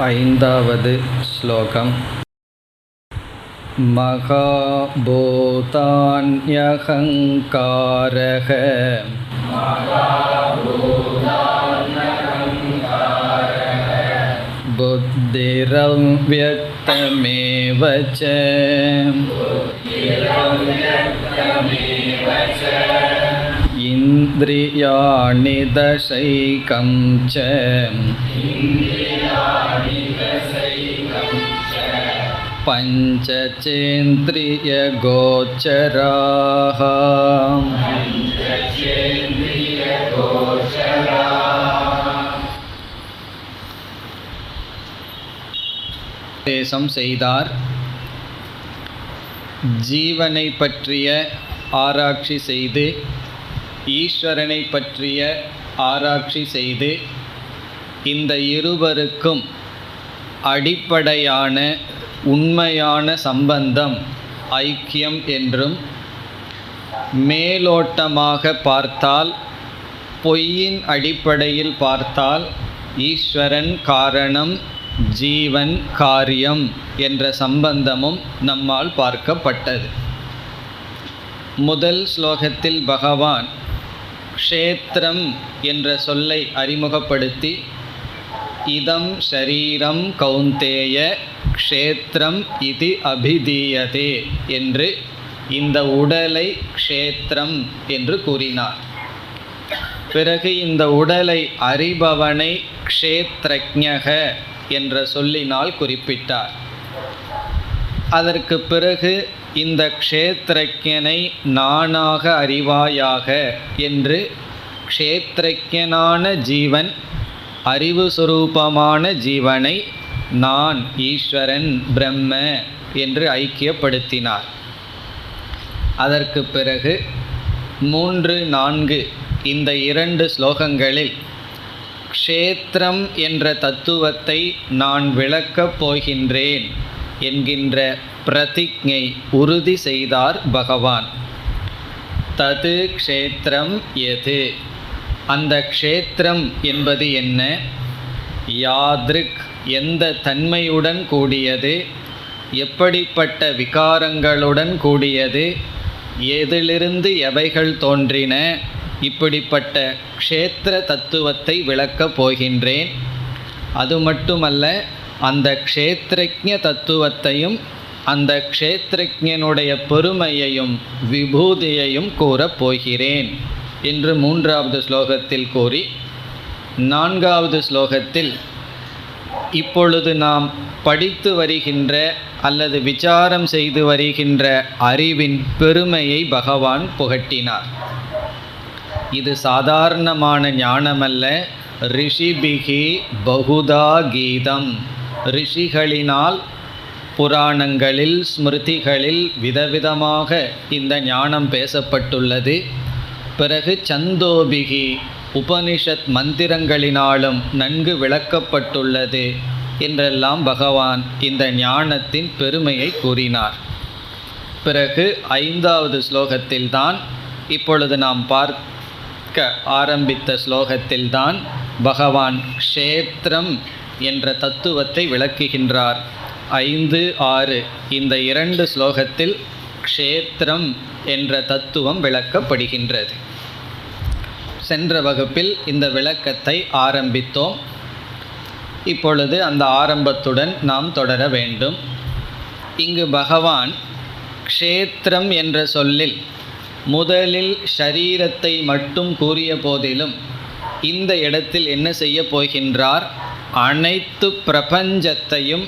ஐந்தாவது ஸ்லோகம். மகாபூதான்யஹங்காரஹ புத்திரவ்யக்தமேவ ச இந்திரியாணி தசைகம் ச பஞ்சசேந்திரியகோச்சராः. உபதேசம் செய்தார். ஜீவனை பற்றிய ஆராய்ச்சி செய்து, ஈஸ்வரனை பற்றிய ஆராய்ச்சி செய்து, இந்த இருவருக்கும் அடிப்படையான உண்மையான சம்பந்தம் ஐக்கியம் என்றும், மேலோட்டமாக பார்த்தால், பொய்யின் அடிப்படையில் பார்த்தால் ஈஸ்வரன் காரணம், ஜீவன் காரியம் என்ற சம்பந்தமும் நம்மால் பார்க்கப்பட்டது. முதல் ஸ்லோகத்தில் பகவான் க்ஷேத்திரம் என்ற சொல்லை அறிமுகப்படுத்தி, இதம் ஷரீரம் கௌந்தேய க்ஷேத்திரம் இது அபிதீயதே என்று இந்த உடலை க்ஷேத்திரம் என்று கூறினார். பிறகு இந்த உடலை அறிபவனை க்ஷேத்ரஜ்ஞக என்ற சொல்லினால் குறிப்பிட்டார். அதற்கு பிறகு இந்த க்ஷேத்ரஜ்ஞனை நானாக அறிவாயாக என்று க்ஷேத்ரஜ்ஞனான ஜீவன், அறிவு சுரூபமான ஜீவனை நான் ஈஸ்வரன் பிரம்ம என்று ஐக்கியப்படுத்தினார். அதற்கு பிறகு 3, 4 இந்த 2 ஸ்லோகங்களில் க்ஷேத்திரம் என்ற தத்துவத்தை நான் விளக்கப் போகின்றேன் என்கின்ற பிரதிஜ்ஞை உறுதி செய்தார் பகவான். தது க்ஷேத்திரம் எது, அந்த க்ஷேத்திரம் என்பது என்ன, யாத்ருக் எந்த தன்மையுடன் கூடியது, எப்படிப்பட்ட விகாரங்களுடன் கூடியது, எதிலிருந்து எவைகள் தோன்றின, இப்படிப்பட்ட க்ஷேத்திர தத்துவத்தை விளக்கப் போகின்றேன். அது மட்டுமல்ல, அந்த க்ஷேத்ரஜ்ஞ தத்துவத்தையும் அந்த க்ஷேத்ரஜ்ஞனுடைய பெருமையையும் விபூதியையும் கூறப் போகிறேன் என்று 3வது ஸ்லோகத்தில் கூறி, 4வது ஸ்லோகத்தில் இப்பொழுது நாம் படித்து வருகின்ற அல்லது விசாரம் செய்து வருகின்ற அறிவின் பெருமையை பகவான் புகட்டினார். இது சாதாரணமான ஞானமல்ல, ரிஷிபிகி பகுதா கீதம், ரிஷிகளினால் புராணங்களில் ஸ்மிருதிகளில் விதவிதமாக இந்த ஞானம் பேசப்பட்டுள்ளது. பிறகு சந்தோபிகி உபனிஷத் மந்திரங்களினாலும் நன்கு விளக்கப்பட்டுள்ளது என்றெல்லாம் பகவான் இந்த ஞானத்தின் பெருமையை கூறினார். பிறகு 5வது ஸ்லோகத்தில்தான், இப்பொழுது நாம் பார்க்க ஆரம்பித்த ஸ்லோகத்தில்தான் பகவான் க்ஷேத்திரம் என்ற தத்துவத்தை விளக்குகின்றார். 5, 6 இந்த 2 ஸ்லோகத்தில் க்ஷேத்திரம் என்ற தத்துவம் விளக்கப்படுகின்றது. சென்ற வகுப்பில் இந்த விளக்கத்தை ஆரம்பித்தோம். இப்பொழுது அந்த ஆரம்பத்துடன் நாம் தொடர வேண்டும். இங்கு பகவான் க்ஷேத்திரம் என்ற சொல்லில் முதலில் ஷரீரத்தை மட்டும் கூறிய போதிலும், இந்த இடத்தில் என்ன செய்ய போகின்றார், அனைத்து பிரபஞ்சத்தையும்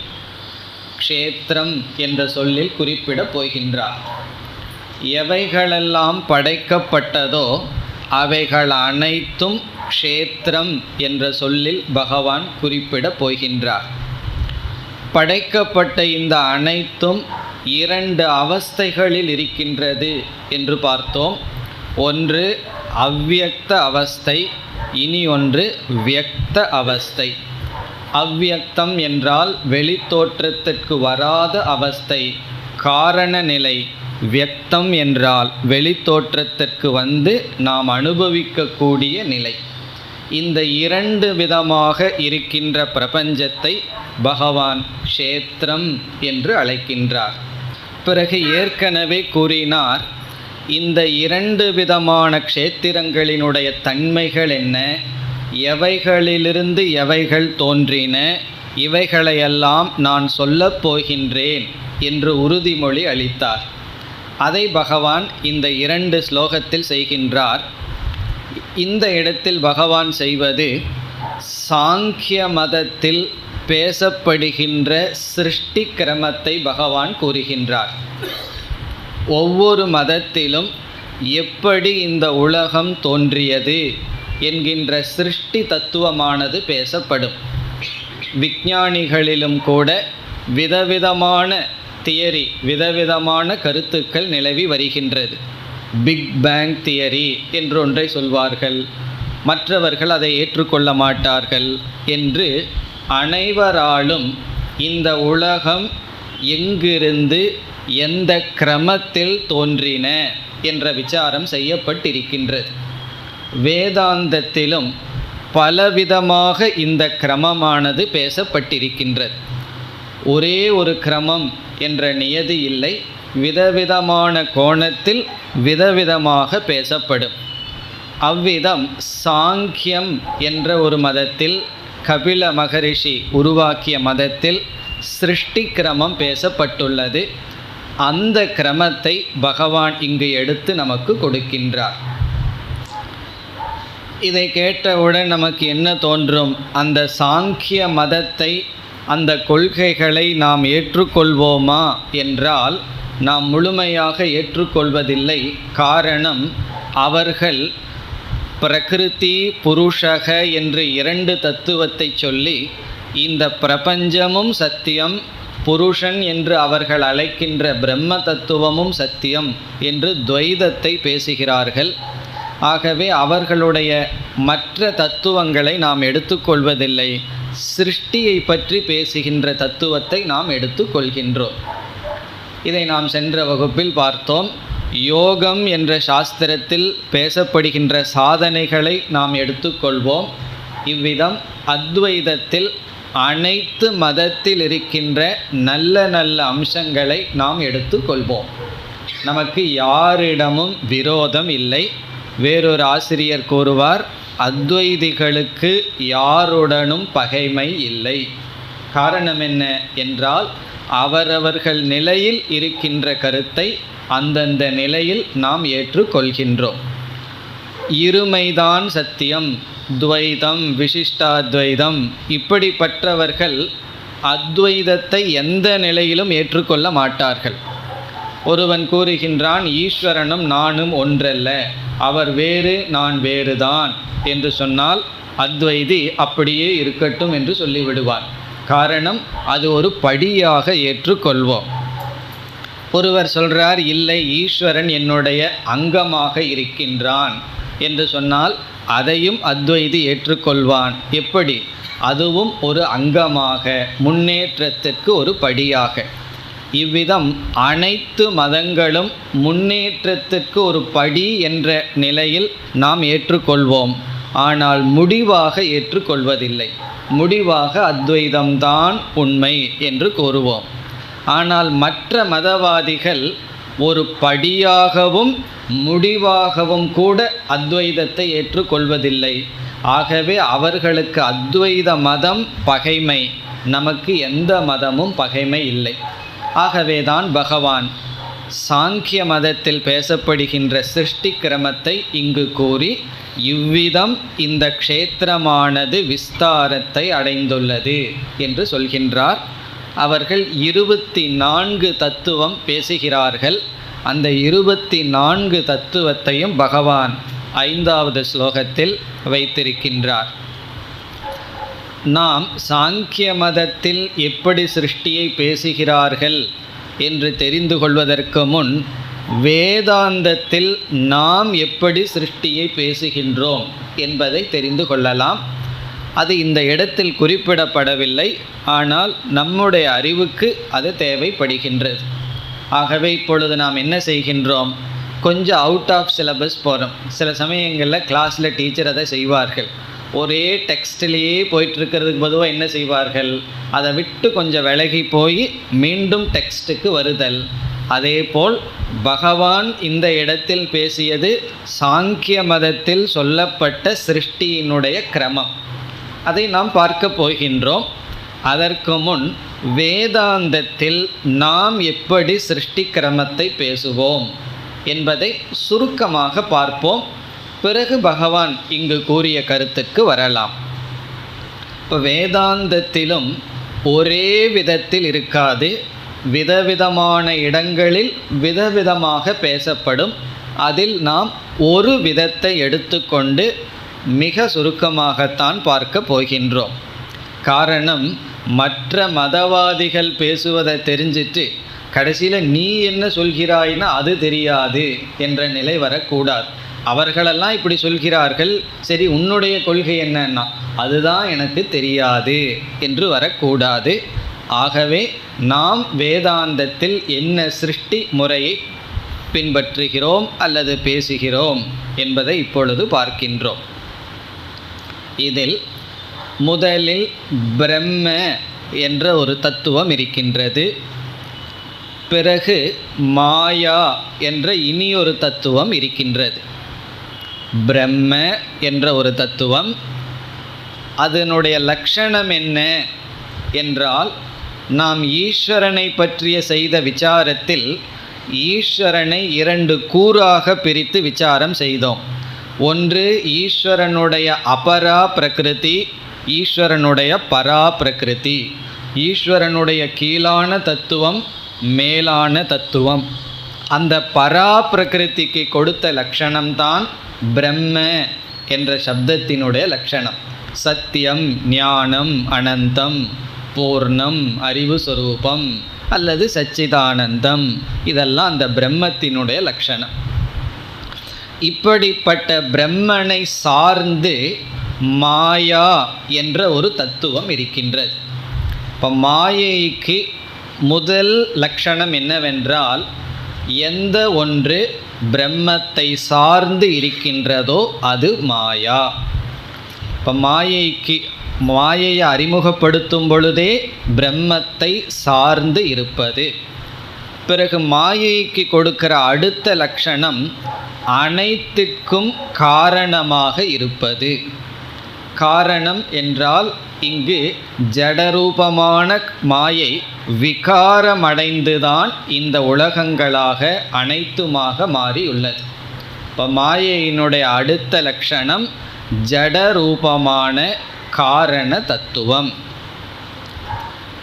க்ஷேத்திரம் என்ற சொல்லில் குறிப்பிடப் போகின்றார். எவைகளெல்லாம் படைக்கப்பட்டதோ அவைகள் அனைத்தும் க்ஷேத்திரம் என்ற சொல்லில் பகவான் குறிப்பிடப் போகின்றார். படைக்கப்பட்ட இந்த அனைத்தும் 2 அவஸ்தைகளில் இருக்கின்றது என்று பார்த்தோம். ஒன்று அவ்யக்த அவஸ்தை, இனி ஒன்று வியக்த அவஸ்தை. அவ்யக்தம் என்றால் வெளித்தோற்றத்திற்கு வராத அவஸ்தை, காரண நிலை. வியக்தம் என்றால் வெளித்தோற்றத்திற்கு வந்து நாம் அனுபவிக்கக்கூடிய நிலை. இந்த இரண்டு விதமாக இருக்கின்ற பிரபஞ்சத்தை பகவான் க்ஷேத்திரம் என்று அழைக்கின்றார். பிறகு ஏற்கனவே கூறினார், இந்த இரண்டு விதமான க்ஷேத்திரங்களினுடைய தன்மைகள் என்ன, எவைகளிலிருந்து எவைகள் தோன்றின, இவைகளையெல்லாம் நான் சொல்லப் போகின்றேன் என்று உறுதிமொழி அளித்தார். அதை பகவான் இந்த 2 ஸ்லோகத்தில் செய்கின்றார். இந்த இடத்தில் பகவான் செய்வது சாங்கிய மதத்தில் பேசப்படுகின்ற சிருஷ்டி கிரமத்தை பகவான் கூறுகின்றார். ஒவ்வொரு மதத்திலும் எப்படி இந்த உலகம் தோன்றியது என்கின்ற சிருஷ்டி தத்துவமானது பேசப்படும். விஞ்ஞானிகளிலும் கூட விதவிதமான தியரி, விதவிதமான கருத்துக்கள் நிலவி வருகின்றது. பிக் பேங் தியரி என்று ஒன்றை சொல்வார்கள், மற்றவர்கள் அதை ஏற்றுக்கொள்ள மாட்டார்கள் என்று அனைவராலும் இந்த உலகம் எங்கிருந்து எந்த கிரமத்தில் தோன்றின என்ற விசாரம் செய்யப்பட்டிருக்கின்றது. வேதாந்தத்திலும் பலவிதமாக இந்த கிரமமானது பேசப்பட்டிருக்கின்றது. ஒரே ஒரு கிரமம் என்ற நியதி இல்லை, விதவிதமான கோணத்தில் விதவிதமாக பேசப்படும். அவ்விதம் சாங்கியம் என்ற ஒரு மதத்தில், கபில மகரிஷி உருவாக்கிய மதத்தில் சிருஷ்டி கிரமம் பேசப்பட்டுள்ளது. அந்த கிரமத்தை பகவான் இங்கு எடுத்து நமக்கு கொடுக்கின்றார். இதை கேட்டவுடன் நமக்கு என்ன தோன்றும்? அந்த சாங்கிய மதத்தை, அந்த கொள்கைகளை நாம் ஏற்றுக்கொள்வோமா என்றால் நாம் முழுமையாக ஏற்றுக்கொள்வதில்லை. காரணம், அவர்கள் பிரகிருதி புருஷக என்று 2 தத்துவத்தை சொல்லி இந்த பிரபஞ்சமும் சத்தியம், புருஷன் என்று அவர்கள் அழைக்கின்ற பிரம்ம தத்துவமும் சத்தியம் என்று துவைதத்தை பேசுகிறார்கள். ஆகவே அவர்களுடைய மற்ற தத்துவங்களை நாம் எடுத்துக்கொள்வதில்லை. சிருஷ்டியை பற்றி பேசுகின்ற தத்துவத்தை நாம் எடுத்துக்கொள்கின்றோம். இதை நாம் சென்ற வகுப்பில் பார்த்தோம். யோகம் என்ற சாஸ்திரத்தில் பேசப்படுகின்ற சாதனைகளை நாம் எடுத்துக்கொள்வோம். இவ்விதம் அத்வைதத்தில் அனைத்து மதத்தில் இருக்கின்ற நல்ல நல்ல அம்சங்களை நாம் எடுத்துக்கொள்வோம். நமக்கு யாரிடமும் விரோதம் இல்லை. வேறொரு ஆசிரியர் கூறுவார், அத்வைதிகளுக்கு யாருடனும் பகைமை இல்லை. காரணம் என்ன என்றால், அவரவர்கள் நிலையில் இருக்கின்ற கருத்தை அந்தந்த நிலையில் நாம் ஏற்றுக்கொள்கின்றோம். இருமைதான் சத்தியம், துவைதம், விசிஷ்டாத்வைதம், இப்படிப்பட்டவர்கள் அத்வைதத்தை எந்த நிலையிலும் ஏற்றுக்கொள்ள மாட்டார்கள். ஒருவன் கூறுகின்றான், ஈஸ்வரனும் நானும் ஒன்றல்ல, அவர் வேறு நான் வேறுதான் என்று சொன்னால் அத்வைதி அப்படியே இருக்கட்டும் என்று சொல்லிவிடுவான். காரணம், அது ஒரு படியாக ஏற்றுக்கொள்வோம். ஒருவர் சொல்கிறார், இல்லை ஈஸ்வரன் என்னுடைய அங்கமாக இருக்கின்றான் என்று சொன்னால் அதையும் அத்வைதி ஏற்றுக்கொள்வான். எப்படி? அதுவும் ஒரு அங்கமாக, முன்னேற்றத்திற்கு ஒரு படியாக. இவ்விதம் அனைத்து மதங்களும் முன்னேற்றத்திற்கு ஒரு படி என்ற நிலையில் நாம் ஏற்றுக்கொள்வோம். ஆனால் முடிவாக ஏற்றுக்கொள்வதில்லை. முடிவாக அத்வைதம்தான் உண்மை என்று கூறுவோம். ஆனால் மற்ற மதவாதிகள் ஒரு படியாகவும் முடிவாகவும் கூட அத்வைதத்தை ஏற்றுக்கொள்வதில்லை. ஆகவே அவர்களுக்கு அத்வைத மதம் பகைமை, நமக்கு எந்த மதமும் பகைமை இல்லை. ஆகவேதான் பகவான் சாங்கிய மதத்தில் பேசப்படுகின்ற சிருஷ்டி கிரமத்தை இங்கு கூறி, இவ்விதம் இந்த க்ஷேத்திரமானது விஸ்தாரத்தை அடைந்துள்ளது என்று சொல்கின்றார். அவர்கள் 24 தத்துவம் பேசுகிறார்கள். அந்த 24 தத்துவத்தையும் பகவான் 5வது ஸ்லோகத்தில் வைத்திருக்கின்றார். நாம் சாங்கிய மதத்தில் எப்படி சிருஷ்டியை பேசுகிறார்கள் என்று தெரிந்து கொள்வதற்கு முன், வேதாந்தத்தில் நாம் எப்படி சிருஷ்டியை பேசுகின்றோம் என்பதை தெரிந்து கொள்ளலாம். அது இந்த இடத்தில் குறிப்பிடப்படவில்லை, ஆனால் நம்முடைய அறிவுக்கு அது தேவைப்படுகின்றது. ஆகவே இப்பொழுது நாம் என்ன செய்கின்றோம்? கொஞ்சம் அவுட் ஆஃப் சிலபஸ் போகிறோம். சில சமயங்களில் கிளாஸில் டீச்சர் அதை செய்வார்கள். ஒரே டெக்ஸ்ட்லேயே போயிட்டுருக்கிறதுக்கு பொதுவாக என்ன செய்வார்கள், அதை விட்டு கொஞ்சம் விலகி போய் மீண்டும் டெக்ஸ்ட்டுக்கு வருதல். அதேபோல் பகவான் இந்த இடத்தில் பேசியது சாங்கிய மதத்தில் சொல்லப்பட்ட சிருஷ்டியினுடைய கிரமம். அதை நாம் பார்க்க போகின்றோம். அதற்கு முன் வேதாந்தத்தில் நாம் எப்படி சிருஷ்டி கிரமத்தை பேசுவோம் என்பதை சுருக்கமாக பார்ப்போம். பிறகு பகவான் இங்கு கூறிய கருத்துக்கு வரலாம். இப்போ வேதாந்தத்திலும் ஒரே விதத்தில் இருக்காது, விதவிதமான இடங்களில் விதவிதமாக பேசப்படும். அதில் நாம் ஒரு விதத்தை எடுத்துக்கொண்டு மிக சுருக்கமாகத்தான் பார்க்க போகின்றோம். காரணம், மற்ற மதவாதிகள் பேசுவதை தெரிஞ்சிட்டு கடைசியில் நீ என்ன சொல்கிறாய்னா அது தெரியாது என்ற நிலை வரக்கூடாது. அவர்களெல்லாம் இப்படி சொல்கிறார்கள், சரி உன்னுடைய கொள்கை என்னன்னா அதுதான் எனக்கு தெரியாது என்று வரக்கூடாது. ஆகவே நாம் வேதாந்தத்தில் என்ன சிருஷ்டி முறையை பின்பற்றுகிறோம் அல்லது பேசுகிறோம் என்பதை இப்பொழுது பார்க்கின்றோம். இதில் முதலில் பிரம்ம என்ற ஒரு தத்துவம் இருக்கின்றது. பிறகு மாயா என்ற இனியொரு தத்துவம் இருக்கின்றது. பிரம்ம என்ற ஒரு தத்துவம், அதனுடைய லட்சணம் என்ன என்றால், நாம் ஈஸ்வரனை பற்றிய செய்த விசாரத்தில் ஈஸ்வரனை 2 கூறாக பிரித்து விசாரம் செய்தோம். ஒன்று ஈஸ்வரனுடைய அபரா பிரகிருதி, ஈஸ்வரனுடைய பரா பிரகிருதி. ஈஸ்வரனுடைய கீழான தத்துவம், மேலான தத்துவம். அந்த பரா பிரகிருதிக்கு கொடுத்த லட்சணம்தான் பிரம்ம என்ற சப்தத்தினுடைய லட்சணம். சத்தியம், ஞானம், அனந்தம், பூர்ணம், அறிவு சொரூபம் அல்லது சச்சிதானந்தம், இதெல்லாம் அந்த பிரம்மத்தினுடைய லட்சணம். இப்படிப்பட்ட பிரம்மனை சார்ந்து மாயா என்ற ஒரு தத்துவம் இருக்கின்றது. இப்போ மாயைக்கு முதல் லட்சணம் என்னவென்றால், எந்த ஒன்று பிரம்மத்தை சார்ந்து இருக்கின்றதோ அது மாயா. இப்போ மாயையை அறிமுகப்படுத்தும் பொழுதே பிரம்மத்தை சார்ந்து இருப்பது. பிறகு மாயைக்கு கொடுக்கிற அடுத்த லட்சணம் அனைத்திற்கும் காரணமாக இருப்பது. காரணம் என்றால் இங்கு ஜடரூபமான மாயை விகாரமடைந்துதான் இந்த உலகங்களாக அனைத்துமாக மாறியுள்ளது. இப்போ மாயையினுடைய அடுத்த லட்சணம் ஜடரூபமான காரண தத்துவம்.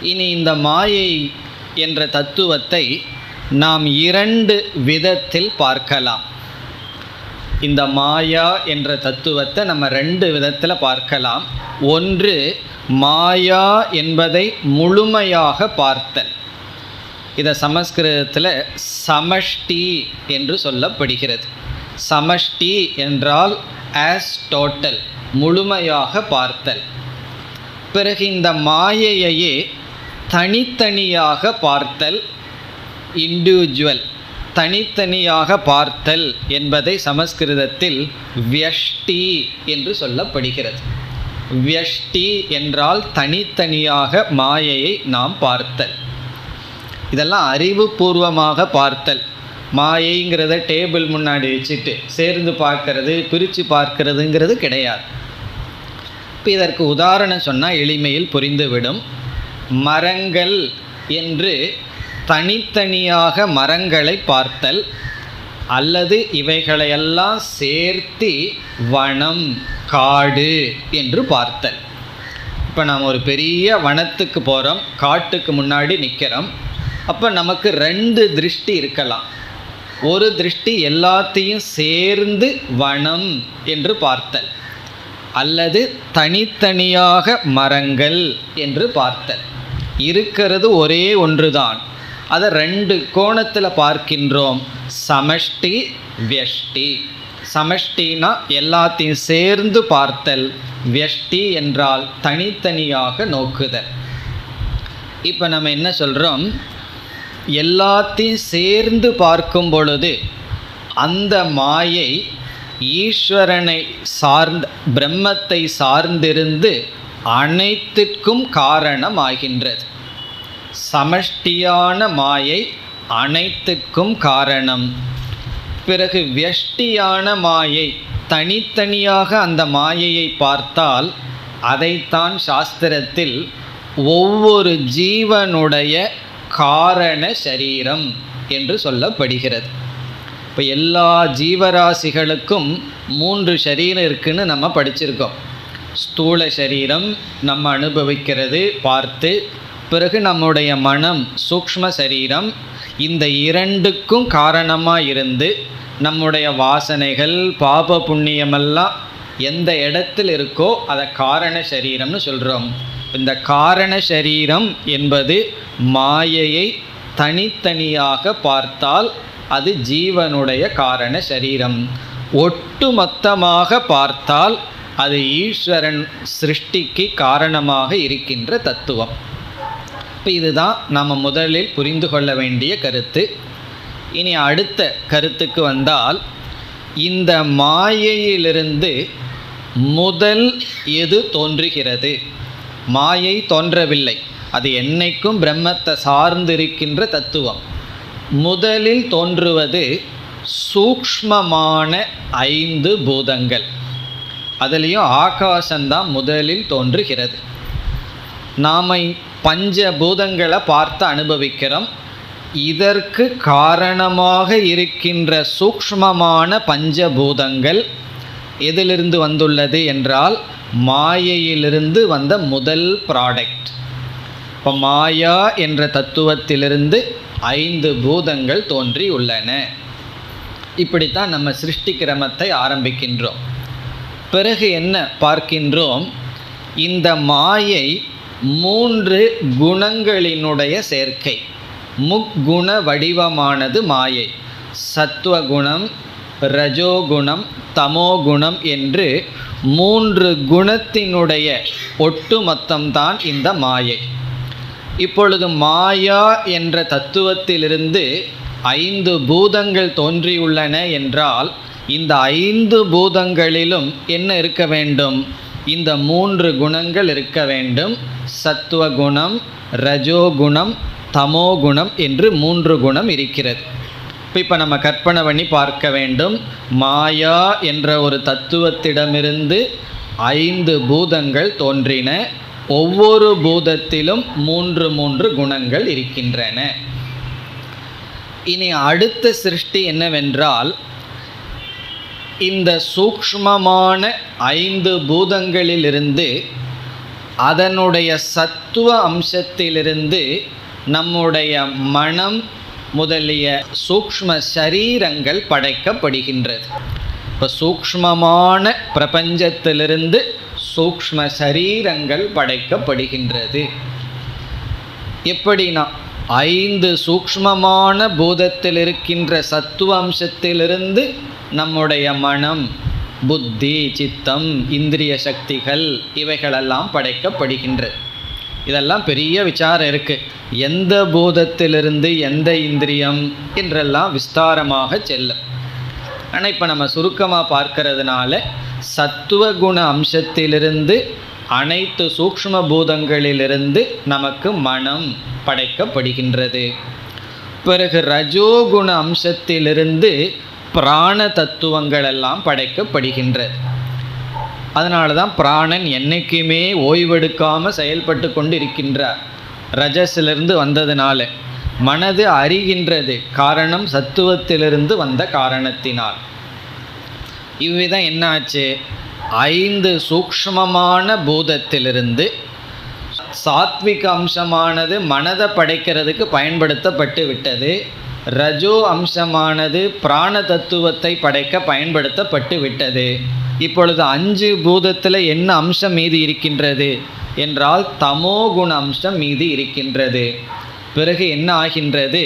இனி இந்த மாயை என்ற தத்துவத்தை நாம் 2 விதத்தில் பார்க்கலாம். இந்த மாயா என்ற தத்துவத்தை நம்ம 2 விதத்தில் பார்க்கலாம். ஒன்று, மாயா என்பதை முழுமையாக பார்த்தல். இதை சமஸ்கிருதத்தில் சமஷ்டி என்று சொல்லப்படுகிறது. சமஷ்டி என்றால் ஆஸ் டோட்டல், முழுமையாக பார்த்தல். பிறகு இந்த மாயையே தனித்தனியாக பார்த்தல், இண்டிவிஜுவல், தனித்தனியாக பார்த்தல் என்பதை சமஸ்கிருதத்தில் வியஷ்டி என்று சொல்லப்படுகிறது. வியஷ்டி என்றால் தனித்தனியாக மாயையை நாம் பார்த்தல். இதெல்லாம் அறிவுபூர்வமாக பார்த்தல். மாயைங்கிறத டேபிள் முன்னாடி வச்சுட்டு சேர்ந்து பார்க்கறது, பிரித்து பார்க்கறதுங்கிறது கிடையாது. இப்போ இதற்கு உதாரணம் சொன்னால் எளிமையில் புரிந்துவிடும். மரங்கள் என்று தனித்தனியாக மரங்களை பார்த்தல், அல்லது இவைகளையெல்லாம் சேர்த்து வனம், காடு என்று பார்த்தல். இப்போ நாம் ஒரு பெரிய வனத்துக்கு போகிறோம், காட்டுக்கு முன்னாடி நிற்கிறோம். அப்போ நமக்கு 2 திருஷ்டி இருக்கலாம். ஒரு திருஷ்டி எல்லாத்தையும் சேர்ந்து வனம் என்று பார்த்தல், அல்லது தனித்தனியாக மரங்கள் என்று பார்த்தல். இருக்கிறது ஒரே ஒன்றுதான், அதை 2 கோணத்தில் பார்க்கின்றோம். சமஷ்டி, வியஷ்டி. சமஷ்டினா எல்லாத்தையும் சேர்ந்து பார்த்தல், வியஷ்டி என்றால் தனித்தனியாக நோக்குதல். இப்போ நம்ம என்ன சொல்கிறோம், எல்லாத்தையும் சேர்ந்து பார்க்கும் பொழுது அந்த மாயை ஈஸ்வரனை பிரம்மத்தை சார்ந்திருந்து அனைத்திற்கும் காரணமாகின்றது. சமஷ்டியான மாயை அனைத்துக்கும் காரணம். பிறகு வியஷ்டியான மாயை, தனித்தனியாக அந்த மாயையை பார்த்தால் அதைத்தான் சாஸ்திரத்தில் ஒவ்வொரு ஜீவனுடைய காரண சரீரம் என்று சொல்லப்படுகிறது. இப்போ எல்லா ஜீவராசிகளுக்கும் 3 சரீரம் இருக்குன்னு நம்ம படிச்சிருக்கோம். ஸ்தூல சரீரம் நம்ம அனுபவிக்கிறது பார்த்து, பிறகு நம்முடைய மனம் சூக்ஷ்ம சரீரம். இந்த இரண்டுக்கும் காரணமாக இருந்து நம்முடைய வாசனைகள் பாப புண்ணியமெல்லாம் எந்த இடத்தில் இருக்கோ அதை காரண சரீரம்னு சொல்கிறோம். இந்த காரண சரீரம் என்பது மாயையை தனித்தனியாக பார்த்தால் அது ஜீவனுடைய காரண சரீரம். ஒட்டுமொத்தமாக பார்த்தால் அது ஈஸ்வரன் சிருஷ்டிக்கு காரணமாக இருக்கின்ற தத்துவம். இப்போ இதுதான் நாம் முதலில் புரிந்து கொள்ள வேண்டிய கருத்து. இனி அடுத்த கருத்துக்கு வந்தால், இந்த மாயையிலிருந்து முதல் எது தோன்றுகிறது? மாயை தோன்றவில்லை, அது என்னைக்கும் பிரம்மத்தை சார்ந்திருக்கின்ற தத்துவம். முதலில் தோன்றுவது சூக்ஷ்மமான 5 பூதங்கள். அதுலேயும் ஆகாசம்தான் முதலில் தோன்றுகிறது. நாம் பஞ்ச பூதங்களை பார்த்து அனுபவிக்கிறோம். இதற்கு காரணமாக இருக்கின்ற சூக்ஷ்மமான பஞ்சபூதங்கள் எதிலிருந்து வந்துள்ளது என்றால் மாயையிலிருந்து வந்த முதல் ப்ராடக்ட். இப்போ மாயா என்ற தத்துவத்திலிருந்து 5 பூதங்கள் தோன்றி உள்ளன. இப்படித்தான் நம்ம சிருஷ்டி கிரமத்தை ஆரம்பிக்கின்றோம். பிறகு என்ன பார்க்கின்றோம்? இந்த மாயை 3 குணங்களினுடைய சேர்க்கை. முக்குண வடிவமானது மாயை. சத்துவகுணம், ரஜோகுணம், தமோகுணம் என்று 3 குணத்தினுடைய ஒட்டுமொத்தம்தான் இந்த மாயை. இப்பொழுது மாயா என்ற தத்துவத்திலிருந்து 5 பூதங்கள் தோன்றியுள்ளன என்றால் இந்த 5 பூதங்களிலும் என்ன இருக்க வேண்டும்? இந்த 3 குணங்கள் இருக்க வேண்டும். சத்துவகுணம், ரஜோகுணம், தமோகுணம் என்று 3 குணம் இருக்கிறது. இப்போ நம்ம கற்பனை பண்ணி பார்க்க வேண்டும். மாயா என்ற ஒரு தத்துவத்திடமிருந்து 5 பூதங்கள் தோன்றின. ஒவ்வொரு பூதத்திலும் 3 குணங்கள் இருக்கின்றன. இனி அடுத்த சிருஷ்டி என்னவென்றால், இந்த சூக்ஷ்மமான 5 பூதங்களிலிருந்து அதனுடைய சத்துவ அம்சத்திலிருந்து நம்முடைய மனம் முதலிய சூக்ஷ்ம சரீரங்கள் படைக்கப்படுகின்றது. இப்போ சூக்ஷ்மமான பிரபஞ்சத்திலிருந்து சூக்ஷ்ம சரீரங்கள் படைக்கப்படுகின்றது. எப்படின்னா 5 சூக்ஷ்மமான பூதத்தில் இருக்கின்ற சத்துவ அம்சத்திலிருந்து நம்முடைய மனம், புத்தி, சித்தம், இந்திரிய சக்திகள் இவைகளெல்லாம் படைக்கப்படுகின்றது. இதெல்லாம் பெரிய விசாரம் இருக்குது. எந்த பூதத்திலிருந்து எந்த இந்திரியம் என்றெல்லாம் விஸ்தாரமாக செல்லும். ஆனால் இப்போ நம்ம சுருக்கமாக பார்க்கறதுனால சத்துவகுண அம்சத்திலிருந்து அனைத்து சூக்ஷ்ம பூதங்களிலிருந்து நமக்கு மனம் படைக்கப்படுகின்றது. பிறகு ரஜோகுண அம்சத்திலிருந்து பிராண தத்துவங்கள் எல்லாம் படைக்கப்படுகின்றது. அதனால தான் பிராணன் என்றைக்குமே ஓய்வெடுக்காமல் செயல்பட்டு கொண்டு இருக்கின்றார். ரஜஸிலிருந்து வந்ததுனால மனது அறிகின்றது. காரணம் சத்துவத்திலிருந்து வந்த காரணத்தினால். இவ்விதம் என்னாச்சு? 5 சூக்ஷ்மமான பூதத்திலிருந்து சாத்விக அம்சமானது மனதை படைக்கிறதுக்கு பயன்படுத்தப்பட்டு விட்டது. ரஜோ அம்சமானது பிராண தத்துவத்தை படைக்க பயன்படுத்தப்பட்டு விட்டது. இப்பொழுது 5 பூதத்தில் என்ன அம்சம் மீதி இருக்கின்றது என்றால் தமோகுண அம்சம் மீதி இருக்கின்றது. பிறகு என்ன ஆகின்றது?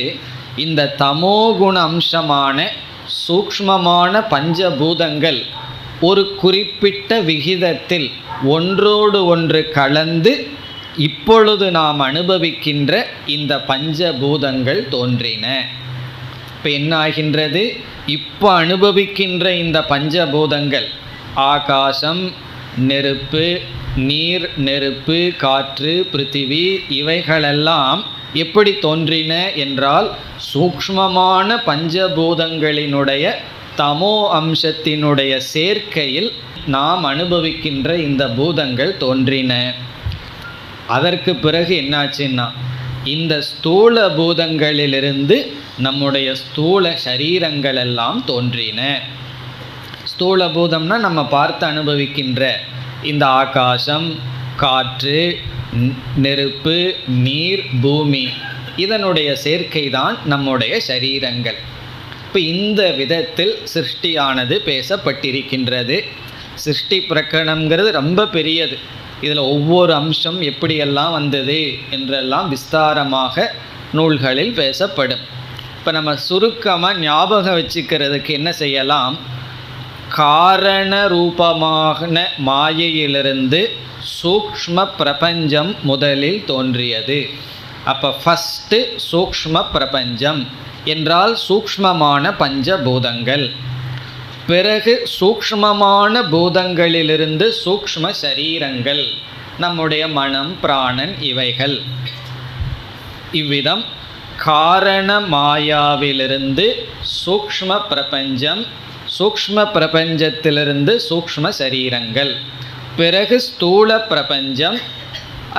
இந்த தமோகுண அம்சமான சூக்ஷ்மமான பஞ்சபூதங்கள் ஒரு குறிப்பிட்ட விகிதத்தில் ஒன்றோடு ஒன்று கலந்து இப்பொழுது நாம் அனுபவிக்கின்ற இந்த பஞ்சபூதங்கள் தோன்றின. இப்போ என்ன ஆகின்றது? இப்போ அனுபவிக்கின்ற இந்த பஞ்சபூதங்கள், ஆகாசம், நெருப்பு, நீர், நெருப்பு, காற்று, பிருத்திவி, இவைகளெல்லாம் எப்படி தோன்றின என்றால் சூக்ஷ்மமான பஞ்சபூதங்களினுடைய தமோ அம்சத்தினுடைய சேர்க்கையில் நாம் அனுபவிக்கின்ற இந்த பூதங்கள் தோன்றின. அதற்கு பிறகு என்னாச்சுன்னா இந்த ஸ்தூல பூதங்களிலிருந்து நம்முடைய ஸ்தூல சரீரங்கள் எல்லாம் தோன்றின. ஸ்தூல பூதம்னா நம்ம பார்த்து அனுபவிக்கின்ற இந்த ஆகாசம், காற்று, நெருப்பு, நீர், பூமி, இதனுடைய சேர்க்கை தான் நம்முடைய சரீரங்கள். இப்போ இந்த விதத்தில் சிருஷ்டியானது பேசப்பட்டிருக்கின்றது. சிருஷ்டி பிரகரணம்ங்கிறது ரொம்ப பெரியது. இதில் ஒவ்வொரு அம்சம் எப்படியெல்லாம் வந்தது என்றெல்லாம் விஸ்தாரமாக நூல்களில் பேசப்படும். இப்போ நம்ம சுருக்கமாக ஞாபகம் வச்சுக்கிறதுக்கு என்ன செய்யலாம்? காரண ரூபமான மாயையிலிருந்து சூக்ஷ்ம பிரபஞ்சம் முதலில் தோன்றியது. அப்போ ஃபஸ்ட்டு சூக்ஷ்ம பிரபஞ்சம் என்றால் சூக்ஷ்மமான பஞ்சபூதங்கள். பிறகு சூக்ஷ்மமான பூதங்களிலிருந்து சூக்ஷ்ம சரீரங்கள், நம்முடைய மனம், பிராணன், இவைகள். இவ்விதம் காரண மாயாவிலிருந்து சூக்ஷ்ம பிரபஞ்சம், சூக்ஷ்ம பிரபஞ்சத்திலிருந்து சூக்ஷ்ம சரீரங்கள், பிறகு ஸ்தூல பிரபஞ்சம்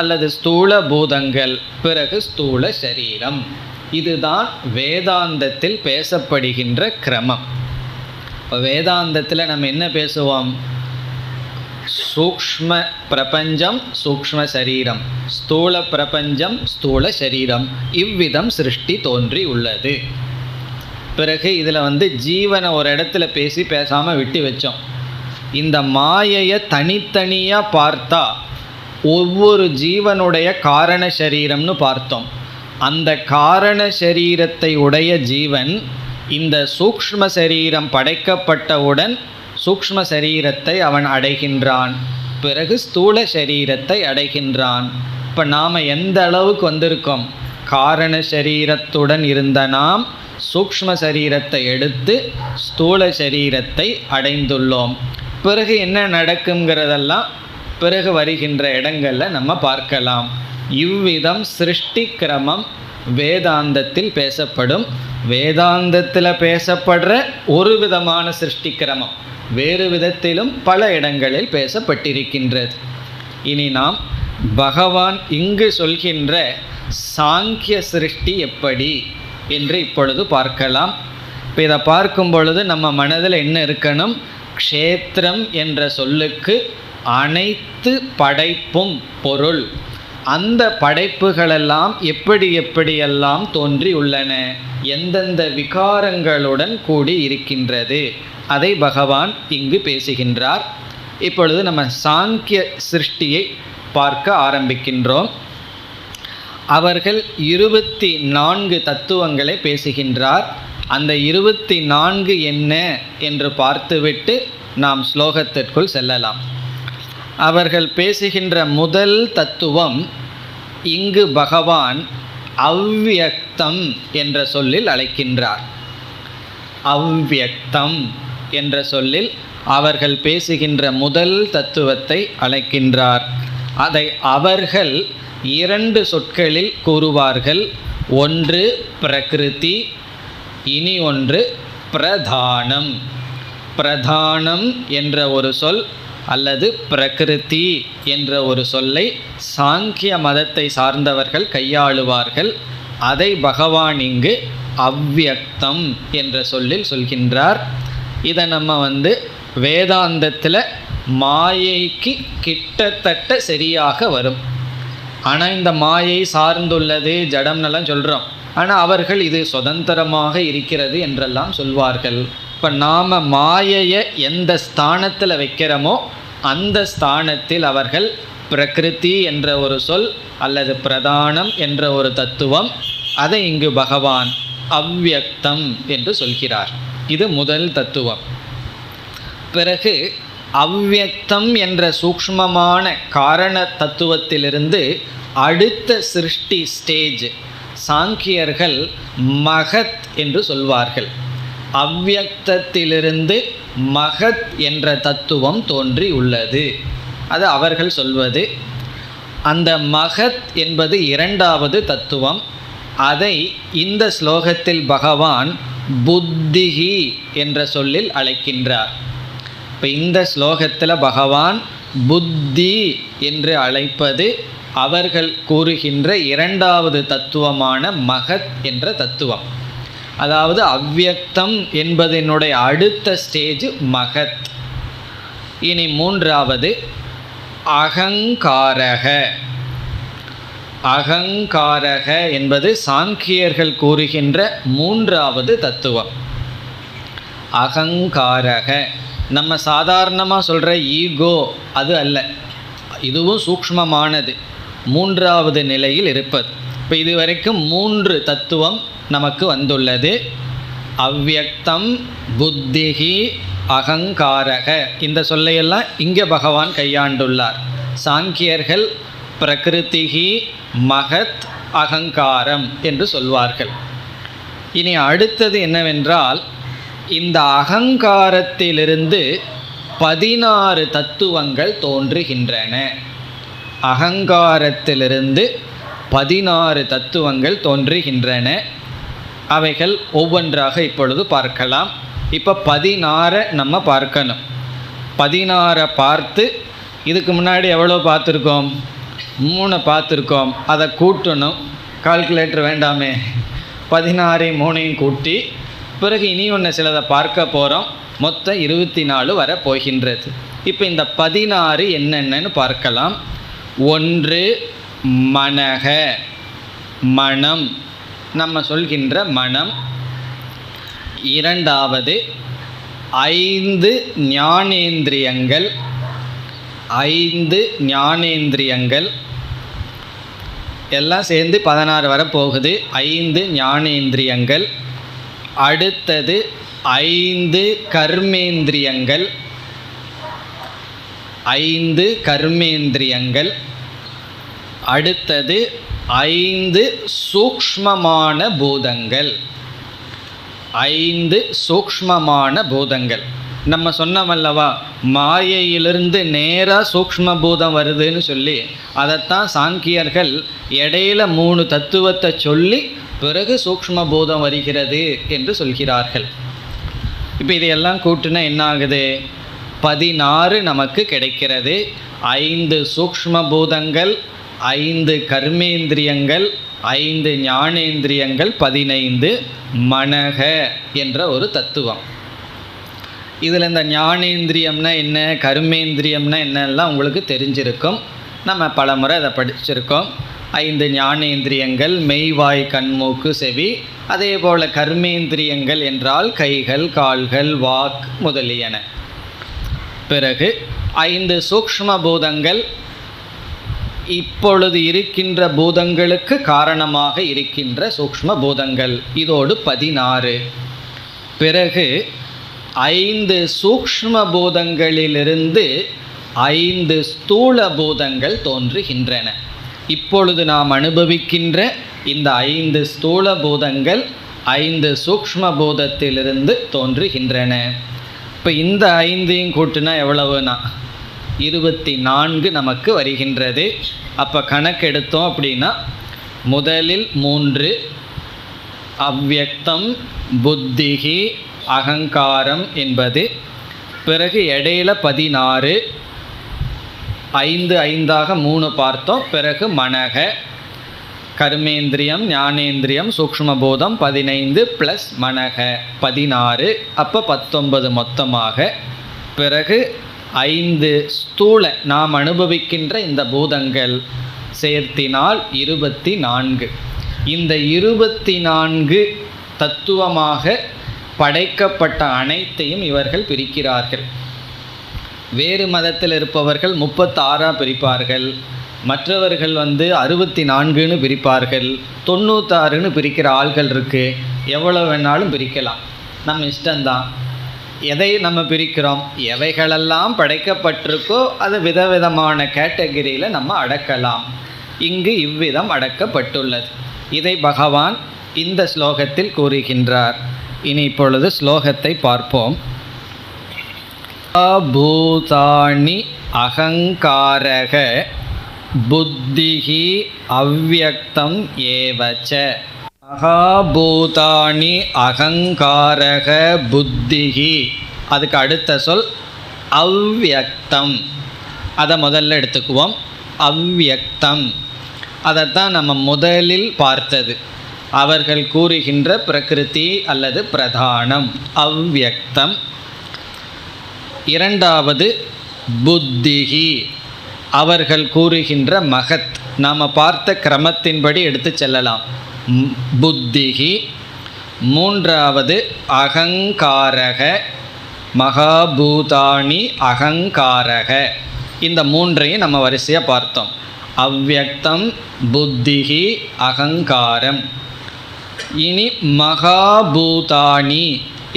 அல்லது ஸ்தூல பூதங்கள், பிறகு ஸ்தூல சரீரம். இதுதான் வேதாந்தத்தில் பேசப்படுகின்ற கிரமம். இப்போ வேதாந்தத்தில் நம்ம என்ன பேசுவோம்? சூக்ஷ்ம பிரபஞ்சம், சூக்ஷ்ம சரீரம், ஸ்தூல பிரபஞ்சம், ஸ்தூல சரீரம், இவ்விதம் சிருஷ்டி தோன்றி உள்ளது. பிறகு இதில் ஜீவனை ஒரு இடத்துல பேசாமல் விட்டு வச்சோம். இந்த மாயையை தனித்தனியாக பார்த்தா ஒவ்வொரு ஜீவனுடைய காரண சரீரம்னு பார்த்தோம். அந்த காரண சரீரத்தை உடைய ஜீவன் இந்த சூக்ஷ்ம சரீரம் படைக்கப்பட்டவுடன் சூக்ஷ்ம சரீரத்தை அவன் அடைகின்றான். பிறகு ஸ்தூல சரீரத்தை அடைகின்றான். இப்போ நாம் எந்த அளவுக்கு வந்திருக்கோம்? காரண சரீரத்துடன் இருந்த நாம் சூக்ஷ்ம சரீரத்தை எடுத்து ஸ்தூல சரீரத்தை அடைந்துள்ளோம். பிறகு என்ன நடக்குங்கிறதெல்லாம் பிறகு வருகின்ற இடங்களில் நம்ம பார்க்கலாம். இவ்விதம் சிருஷ்டி கிரமம் வேதாந்தத்தில் பேசப்படும். வேதாந்தத்தில் பேசப்படுற ஒரு விதமான சிருஷ்டி கிரமம் வேறு விதத்திலும் பல இடங்களில் பேசப்பட்டிருக்கின்றது. இனி நாம் பகவான் இங்கு சொல்கின்ற சாங்கிய சிருஷ்டி எப்படி என்று இப்பொழுது பார்க்கலாம். இப்போ இதை பார்க்கும் பொழுது நம்ம மனதில் என்ன இருக்கணும்? க்ஷேத்திரம் என்ற சொல்லுக்கு அனைத்து படைப்பும் பொருள். அந்த படைப்புகளெல்லாம் எப்படியெல்லாம் தோன்றி உள்ளன, எந்தெந்த விகாரங்களுடன் கூடி இருக்கின்றது, அதை பகவான் இங்கு பேசுகின்றார். இப்பொழுது நம்ம சாங்கிய சிருஷ்டியை பார்க்க ஆரம்பிக்கின்றோம். அவர்கள் 24 தத்துவங்களை பேசுகின்றார். அந்த 24 என்ன என்று பார்த்துவிட்டு நாம் ஸ்லோகத்திற்குள் செல்லலாம். அவர்கள் பேசுகின்ற முதல் தத்துவம் இங்கு பகவான் அவ்வியக்தம் என்ற சொல்லில் அழைக்கின்றார். அவ்வியக்தம் என்ற சொல்லில் அவர்கள் பேசுகின்ற முதல் தத்துவத்தை அழைக்கின்றார். அதை அவர்கள் 2 சொற்களில் கூறுவார்கள். ஒன்று பிரகிருதி, இனி ஒன்று பிரதானம். பிரதானம் என்ற ஒரு சொல் அல்லது பிரகிருதி என்ற ஒரு சொல்லை சாங்கிய மதத்தை சார்ந்தவர்கள் கையாளுவார்கள். அதை பகவான் இங்கு அவ்வியக்தம் என்ற சொல்லில் சொல்கின்றார். இதை நம்ம வேதாந்தத்தில் மாயைக்கு கிட்டத்தட்ட சரியாக வரும். ஆனால் இந்த மாயை சார்ந்துள்ளது ஜடம்னெல்லாம் சொல்கிறோம். ஆனால் அவர்கள் இது சுதந்திரமாக இருக்கிறது என்றெல்லாம் சொல்வார்கள். இப்போ நாம் மாயையை எந்த ஸ்தானத்தில் வைக்கிறோமோ அந்த ஸ்தானத்தில் அவர்கள் பிரகிருதி என்ற ஒரு சொல் அல்லது பிரதானம் என்ற ஒரு தத்துவம், அதை இங்கு பகவான் அவ்வியக்தம் என்று சொல்கிறார். இது முதல் தத்துவம். பிறகு அவ்வியக்தம் என்ற சூக்ஷ்மமான காரண தத்துவத்திலிருந்து அடுத்த சிருஷ்டி ஸ்டேஜ் சாங்கியர்கள் மகத் என்று சொல்வார்கள். அவ்யக்தத்திலிருந்து மகத் என்ற தத்துவம் தோன்றி உள்ளது, அது அவர்கள் சொல்வது. அந்த மகத் என்பது இரண்டாவது தத்துவம். அதை இந்த ஸ்லோகத்தில் பகவான் புத்திஹி என்ற சொல்லில் அழைக்கின்றார். இப்போ இந்த ஸ்லோகத்தில் பகவான் புத்தி என்று அழைப்பது அவர்கள் கூறுகின்ற இரண்டாவது தத்துவமான மகத் என்ற தத்துவம். அதாவது அவ்யக்தம் என்பதனுடைய அடுத்த ஸ்டேஜ் மகத். இனி மூன்றாவது அகங்காரக. அகங்காரக என்பது சாங்கியர்கள் கூறுகின்ற மூன்றாவது தத்துவம். அகங்காரக நம்ம சாதாரணமாக சொல்கிற ஈகோ அது அல்ல, இதுவும் சூக்ஷ்மமானது, மூன்றாவது நிலையில் இருப்பது. இப்போ இதுவரைக்கும் மூன்று தத்துவம் நமக்கு வந்துள்ளது. அவ்யக்தம், புத்திஹி, அகங்காரக. இந்த சொல்லையெல்லாம் இங்கே பகவான் கையாண்டுள்ளார். சாங்கியர்கள் பிரகிருதிஹி, மகத், அகங்காரம் என்று சொல்வார்கள். இனி அடுத்தது என்னவென்றால், இந்த அகங்காரத்திலிருந்து 16 தத்துவங்கள் தோன்றுகின்றன. அகங்காரத்திலிருந்து 16 தத்துவங்கள் தோன்றுகின்றன. அவைகள் ஒவ்வொன்றாக இப்பொழுது பார்க்கலாம். இப்போ 16 நம்ம பார்க்கணும். 16 பார்த்து இதுக்கு முன்னாடி எவ்வளோ பார்த்துருக்கோம்? 3 பார்த்துருக்கோம். அதை கூட்டணும். கால்குலேட்டர் வேண்டாமே, 16 3 கூட்டி பிறகு இனி ஒன்று சிலதை பார்க்க போகிறோம். மொத்தம் 24 வர போகின்றது. இப்போ இந்த 16 என்னென்னு பார்க்கலாம். 1 மனக, மனம், நம்ம சொல்கின்ற மனம். 2வது 5 ஞானேந்திரியங்கள். 5 ஞானேந்திரியங்கள் எல்லாம் சேர்ந்து 16 வர போகுது. 5 ஞானேந்திரியங்கள். அடுத்தது 5 கர்மேந்திரியங்கள். 5 கர்மேந்திரியங்கள். அடுத்தது 5 சூக்ஷ்மமான பூதங்கள். 5 சூக்ஷ்மமான பூதங்கள். நம்ம சொன்னமல்லவா, மாயையிலிருந்து நேராக சூக்ஷ்ம பூதம் வருதுன்னு சொல்லி, அதைத்தான் சாங்கியர்கள் இடையில 3 தத்துவத்தை சொல்லி பிறகு சூக்ஷ்ம பூதம் வருகிறது என்று சொல்கிறார்கள். இப்போ இதையெல்லாம் கூட்டினா என்ன ஆகுது? 16 நமக்கு கிடைக்கிறது. 5 சூக்ஷ்ம பூதங்கள், 5 கர்மேந்திரியங்கள், 5 ஞானேந்திரியங்கள், 15 மனக என்ற ஒரு தத்துவம். இதில் இந்த ஞானேந்திரியம்னா என்ன, கர்மேந்திரியம்னா என்னெல்லாம் உங்களுக்கு தெரிஞ்சிருக்கும். நம்ம பல முறை அதை படிச்சிருக்கோம். 5 ஞானேந்திரியங்கள் மெய்வாய் கண்மூக்கு செவி. அதே போல் கர்மேந்திரியங்கள் என்றால் கைகள், கால்கள், வாக் முதலியன. பிறகு 5 சூக்ஷ்ம பூதங்கள், இப்பொழுது இருக்கின்ற பூதங்களுக்கு காரணமாக இருக்கின்ற சூக்ஷ்ம பூதங்கள். இதோடு 16. பிறகு 5 சூக்ஷ்ம பூதங்களிலிருந்து 5 ஸ்தூல பூதங்கள் தோன்றுகின்றன. இப்பொழுது நாம் அனுபவிக்கின்ற இந்த 5 ஸ்தூல பூதங்கள் 5 சூக்ஷ்ம பூதத்திலிருந்து தோன்றுகின்றன. இப்போ இந்த 5ஐயும் கூட்டினா எவ்வளவுனா 24 நமக்கு வருகின்றது. அப்போ கணக்கெடுத்தோம் அப்படின்னா, முதலில் 3 அவ்யக்தம், புத்திஹி, அகங்காரம் என்பது. பிறகு இடையில 16, 5 5ஆக 3 பார்த்தோம். பிறகு மனக, கர்மேந்திரியம், ஞானேந்திரியம், சூக்ஷ்மபூதம் 15 ப்ளஸ் மனக 16, அப்போ 19 மொத்தமாக. பிறகு 5 ஸ்தூல நாம் அனுபவிக்கின்ற இந்த பூதங்கள் சேர்த்தினால் 24. இந்த 24 தத்துவமாக படைக்கப்பட்ட அனைத்தையும் இவர்கள் பிரிக்கிறார்கள். வேறு மதத்தில் இருப்பவர்கள் 36 பிரிப்பார்கள். மற்றவர்கள் 64ன்னு பிரிப்பார்கள். 96ன்னு பிரிக்கிற ஆள்கள் இருக்குது. எவ்வளோ வேணாலும் பிரிக்கலாம், நம்ம இஷ்டம்தான். எதை நம்ம பிரிக்கிறோம்? எவைகளெல்லாம் படைக்கப்பட்டிருக்கோ அது விதவிதமான கேட்டகரியில் நம்ம அடக்கலாம். இங்கு இவ்விதம் அடக்கப்பட்டுள்ளது. இதை பகவான் இந்த ஸ்லோகத்தில் கூறுகின்றார். இனி இப்பொழுது ஸ்லோகத்தை பார்ப்போம். பூதானி அகங்காரக புத்திஹி அவ்யக்தம் ஏவச்ச. மகாபூதானி அகங்காரக புத்திஹி, அதுக்கு அடுத்த சொல் அவ்யக்தம். அதை முதல்ல எடுத்துக்குவோம். அவ்யக்தம், அதைத்தான் நம்ம முதலில் பார்த்தது. அவர்கள் கூறுகின்ற பிரகிருதி அல்லது பிரதானம் அவ்யக்தம். இரண்டாவது புத்திஹி, அவர்கள் கூறுகின்ற மகத். நாம் பார்த்த கிரமத்தின்படி எடுத்து செல்லலாம். புத்திஹி. மூன்றாவது அகங்காரக, மகாபூதானி அகங்காரக. இந்த மூன்றையும் நம்ம வரிசையாக பார்த்தோம். அவ்யக்தம், புத்திஹி, அகங்காரம். இனி மகாபூதானி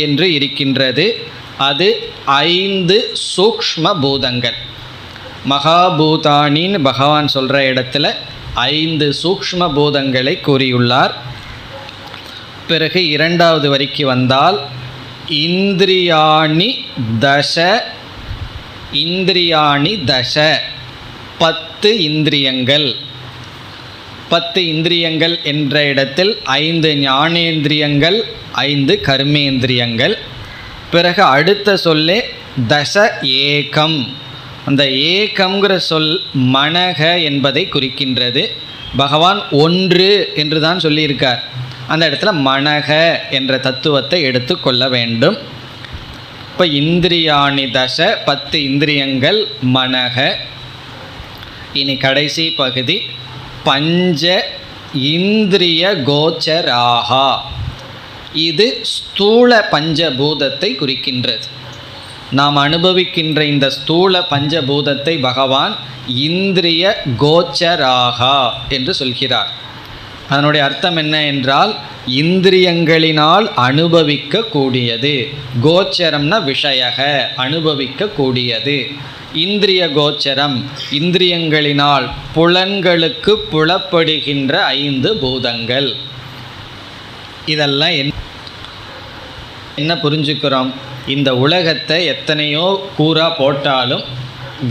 என்று இருக்கின்றது. அது 5 சூக்ஷ்ம பூதங்கள். மகாபூதானின்னு பகவான் சொல்கிற இடத்துல 5 சூக்ஷ்ம பூதங்களை கூறியுள்ளார். பிறகு இரண்டாவது வரிக்கு வந்தால் இந்திரியாணி தச. இந்திரியாணி தச, 10 இந்திரியங்கள். 10 இந்திரியங்கள் என்ற இடத்தில் 5 ஞானேந்திரியங்கள், 5 கர்மேந்திரியங்கள். பிறகு அடுத்த சொல்லே தச ஏகம். அந்த ஏகம்ங்கிற சொல் மனக என்பதை குறிக்கின்றது. பகவான் ஒன்று என்று தான் சொல்லியிருக்கார். அந்த இடத்துல மனக என்ற தத்துவத்தை எடுத்து கொள்ள வேண்டும். இப்போ இந்திரியாணி தச, 10 இந்திரியங்கள், மனக. இனி கடைசி பகுதி பஞ்ச இந்திரிய கோச்சராகா. இது ஸ்தூல பஞ்சபூதத்தை குறிக்கின்றது. நாம் அனுபவிக்கின்ற இந்த ஸ்தூல பஞ்சபூதத்தை பகவான் இந்திரிய கோச்சராகா என்று சொல்கிறார். அதனுடைய அர்த்தம் என்ன என்றால் இந்திரியங்களினால் அனுபவிக்க கூடியது. கோச்சரம்னா விஷயக, அனுபவிக்க கூடியது. இந்திரிய கோச்சரம், இந்திரியங்களினால் புலன்களுக்கு புலப்படுகின்ற 5 பூதங்கள். இதெல்லாம் என்ன புரிஞ்சுக்கிறோம்? இந்த உலகத்தை எத்தனையோ கூறா போட்டாலும்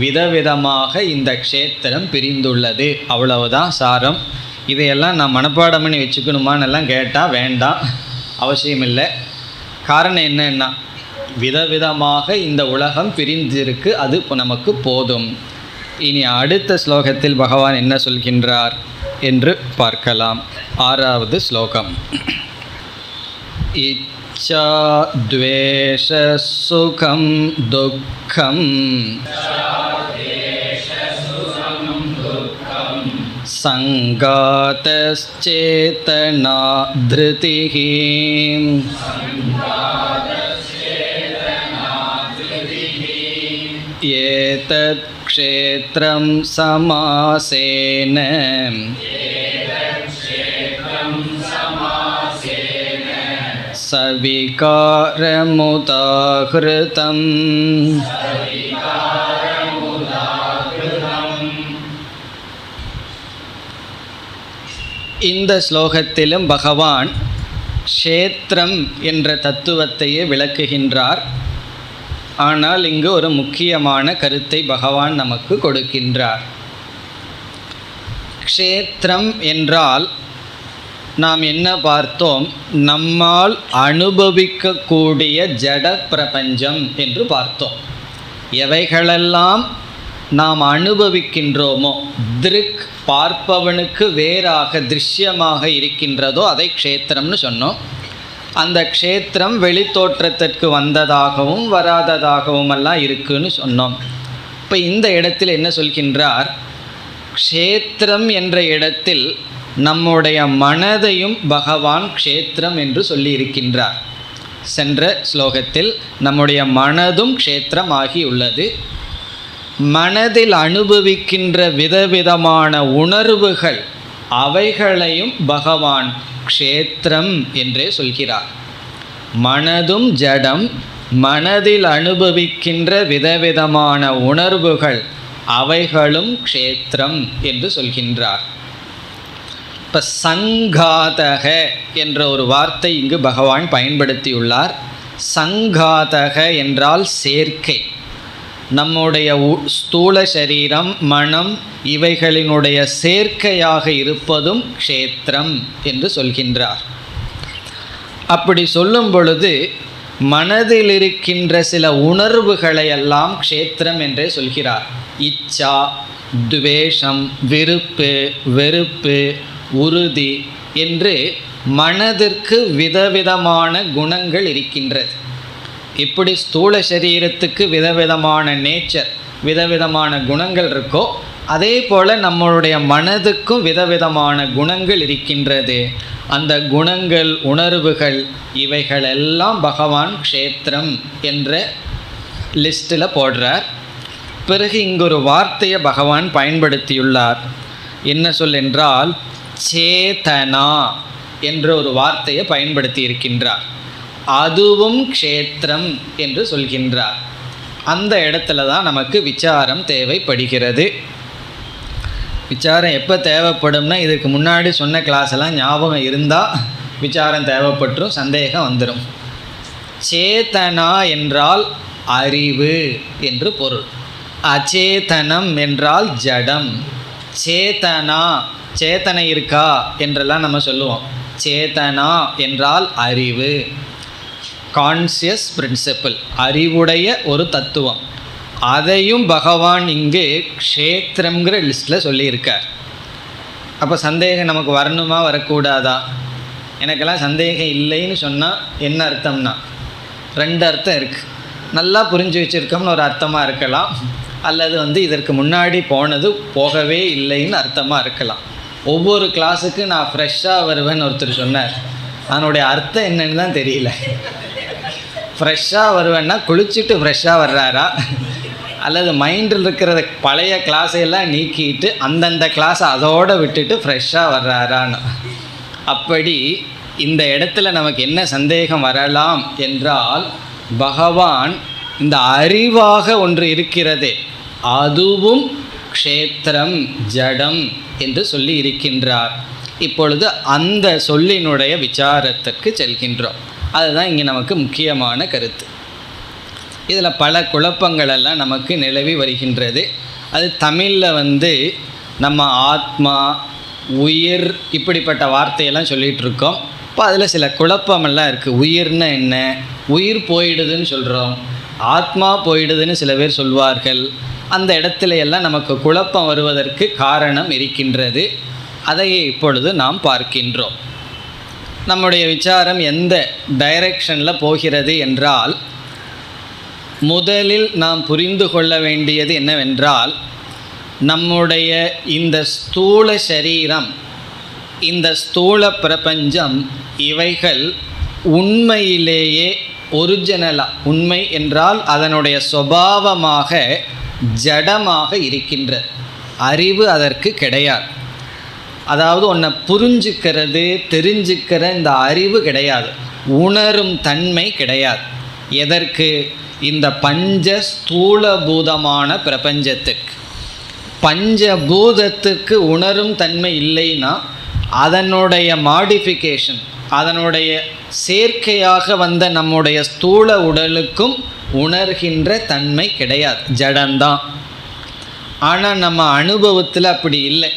விதவிதமாக இந்த க்ஷேத்திரம் பிரிந்துள்ளது, அவ்வளவுதான் சாரம். இதையெல்லாம் நான் மனப்பாடம் பண்ணி வச்சுக்கணுமான்னெல்லாம் கேட்டால் வேண்டாம், அவசியம் இல்லை. காரணம் என்னன்னா விதவிதமாக இந்த உலகம் பிரிந்திருக்கு, அது நமக்கு போதும். இனி அடுத்த ஸ்லோகத்தில் பகவான் என்ன சொல்கின்றார் என்று பார்க்கலாம். 6வது ஸ்லோகம். இச்சா த்வேஷ சுகம் துக்கம் சங்காதச்சேதனா த்ருதிஹி ஏதத் க்ஷேத்ரம் சமாசேன சவிகாரமுதாஹ்ருதம். இந்த ஸ்லோகத்திலும் பகவான் க்ஷேத்திரம் என்ற தத்துவத்தையே விளக்குகின்றார். ஆனால் இங்கு ஒரு முக்கியமான கருத்தை பகவான் நமக்கு கொடுக்கின்றார். க்ஷேத்திரம் என்றால் நாம் என்ன பார்த்தோம்? நம்மால் அனுபவிக்கக்கூடிய ஜட பிரபஞ்சம் என்று பார்த்தோம். எவைகளெல்லாம் நாம் அனுபவிக்கின்றோமோ, திருக் பார்ப்பவனுக்கு வேறாக திருஷ்யமாக இருக்கின்றதோ அதை க்ஷேத்திரம்னு சொன்னோம். அந்த க்ஷேத்திரம் வெளித்தோற்றத்திற்கு வந்ததாகவும் வராததாகவும் எல்லாம் இருக்குன்னு சொன்னோம். இப்போ இந்த இடத்தில் என்ன சொல்கின்றார்? க்ஷேத்திரம் என்ற இடத்தில் நம்முடைய மனதையும் பகவான் க்ஷேத்திரம் என்று சொல்லி இருக்கின்றார். சென்ற ஸ்லோகத்தில் நம்முடைய மனதும் க்ஷேத்திரம் ஆகியுள்ளது. மனதில் அனுபவிக்கின்ற விதவிதமான உணர்வுகள், அவைகளையும் பகவான் க்ஷேத்திரம் என்றே சொல்கிறார். மனதும் ஜடம், மனதில் அனுபவிக்கின்ற விதவிதமான உணர்வுகள், அவைகளும் க்ஷேத்திரம் என்று சொல்கின்றார். இப்போ சங்காதக என்ற ஒரு வார்த்தை இங்கு பகவான் பயன்படுத்தியுள்ளார். சங்காதக என்றால் சேர்க்கை. நம்முடைய ஸ்தூல சரீரம், மனம் இவைகளினுடைய சேர்க்கையாக இருப்பதும் க்ஷேத்திரம் என்று சொல்கின்றார். அப்படி சொல்லும் பொழுது மனதில் இருக்கின்ற சில உணர்வுகளை எல்லாம் க்ஷேத்திரம் என்றே சொல்கிறார். இச்சா, துவேஷம், விருப்பு, வெறுப்பு, உறுதி என்று மனதிற்கு விதவிதமான குணங்கள் இருக்கின்றது. இப்படி ஸ்தூல சரீரத்துக்கு விதவிதமான நேச்சர், விதவிதமான குணங்கள் இருக்கோ, அதே போல் நம்மளுடைய மனதுக்கும் விதவிதமான குணங்கள் இருக்கின்றது. அந்த குணங்கள், உணர்வுகள் இவைகளெல்லாம் பகவான் க்ஷேத்திரம் என்ற லிஸ்ட்டில் போடுறார். பிறகு இங்கு ஒரு வார்த்தையை பகவான் பயன்படுத்தியுள்ளார். என்ன சொல் என்றால் சேதனா என்ற ஒரு வார்த்தையை பயன்படுத்தி இருக்கின்றார். அதுவும் க்ஷேத்திரம் என்று சொல்கின்றார். அந்த இடத்துல தான் நமக்கு விசாரம் தேவைப்படுகிறது. விசாரம் எப்போ தேவைப்படும்னா, இதுக்கு முன்னாடி சொன்ன கிளாஸ் எல்லாம் ஞாபகம் இருந்தால் விசாரம் தேவைப்பட்டுரும், சந்தேகம் வந்துடும். சேதனா என்றால் அறிவு என்று பொருள். அச்சேதனம் என்றால் ஜடம். சேதனா, சேத்தனை இருக்கா என்றெல்லாம் நம்ம சொல்லுவோம். சேதனா என்றால் அறிவு, கான்சியஸ் பிரின்சிபிள், அறிவுடைய ஒரு தத்துவம். அதையும் பகவான் இங்கு க்ஷேத்திரங்கிற லிஸ்ட்டில் சொல்லியிருக்கார். அப்போ சந்தேகம் நமக்கு வரணுமா வரக்கூடாதா? எனக்கெல்லாம் சந்தேகம் இல்லைன்னு சொன்னால் என்ன அர்த்தம்னா, ரெண்டு அர்த்தம் இருக்குது. நல்லா புரிஞ்சு வச்சுருக்கோம்னு ஒரு அர்த்தமாக இருக்கலாம், அல்லது இதற்கு முன்னாடி போனது போகவே இல்லைன்னு அர்த்தமாக இருக்கலாம். ஒவ்வொரு கிளாஸுக்கு நான் ஃப்ரெஷ்ஷாக வருவேன்னு ஒருத்தர் சொன்னார். அதனுடைய அர்த்தம் என்னன்னு தான் தெரியல. ஃப்ரெஷ்ஷாக வருவேன்னா குளிச்சுட்டு ஃப்ரெஷ்ஷாக வர்றாரா, அல்லது மைண்டில் இருக்கிற பழைய கிளாஸையெல்லாம் நீக்கிட்டு அந்தந்த கிளாஸை அதோடு விட்டுட்டு ஃப்ரெஷ்ஷாக வர்றாரான்னு. அப்படி இந்த இடத்துல நமக்கு என்ன சந்தேகம் வரலாம் என்றால், பகவான் இந்த அறிவாக ஒன்று இருக்கிறதே அதுவும் க்ஷேத்திரம், ஜடம் என்று சொல்லி இருக்கின்றார். இப்பொழுது அந்த சொல்லினுடைய விசாரத்திற்கு செல்கின்றோம். அதுதான் இங்கே நமக்கு முக்கியமான கருத்து. இதில் பல குழப்பங்களெல்லாம் நமக்கு நிலவி வருகின்றது. அது தமிழில் நம்ம ஆத்மா, உயிர் இப்படிப்பட்ட வார்த்தையெல்லாம் சொல்லிகிட்ருக்கோம். இப்போ அதில் சில குழப்பமெல்லாம் இருக்குது. உயிர்னா என்ன? உயிர் போயிடுதுன்னு சொல்கிறோம், ஆத்மா போயிடுதுன்னு சில பேர் சொல்வார்கள். அந்த இடத்துல எல்லாம் நமக்கு குழப்பம் வருவதற்கு காரணம் இருக்கின்றது. அதை இப்பொழுது நாம் பார்க்கின்றோம். நம்முடைய விசாரம் எந்த டைரெக்ஷனில் போகிறது என்றால், முதலில் நாம் புரிந்து கொள்ள வேண்டியது என்னவென்றால், நம்முடைய இந்த ஸ்தூல சரீரம், இந்த ஸ்தூல பிரபஞ்சம் இவைகள் உண்மையிலேயே ஒரிஜினலாக, உண்மை என்றால் அதனுடைய சுபாவமாக ஜடமாக இருக்கின்றது. அறிவு அதற்கு கிடையாது. அதாவது ஒன்றை புரிஞ்சுக்கிறது, தெரிஞ்சுக்கிற இந்த அறிவு கிடையாது, உணரும் தன்மை கிடையாது. எதற்கு? இந்த பஞ்ச ஸ்தூலபூதமான பிரபஞ்சத்துக்கு. பஞ்சபூதத்துக்கு உணரும் தன்மை இல்லைன்னா அதனுடைய மாடிஃபிகேஷன், அதனுடைய சேர்க்கையாக வந்த நம்முடைய ஸ்தூல உடலுக்கும் உணர்கின்ற தன்மை கிடையாது, ஜடம்தான். ஆனால் நம்ம அனுபவத்தில் அப்படி இல்லை.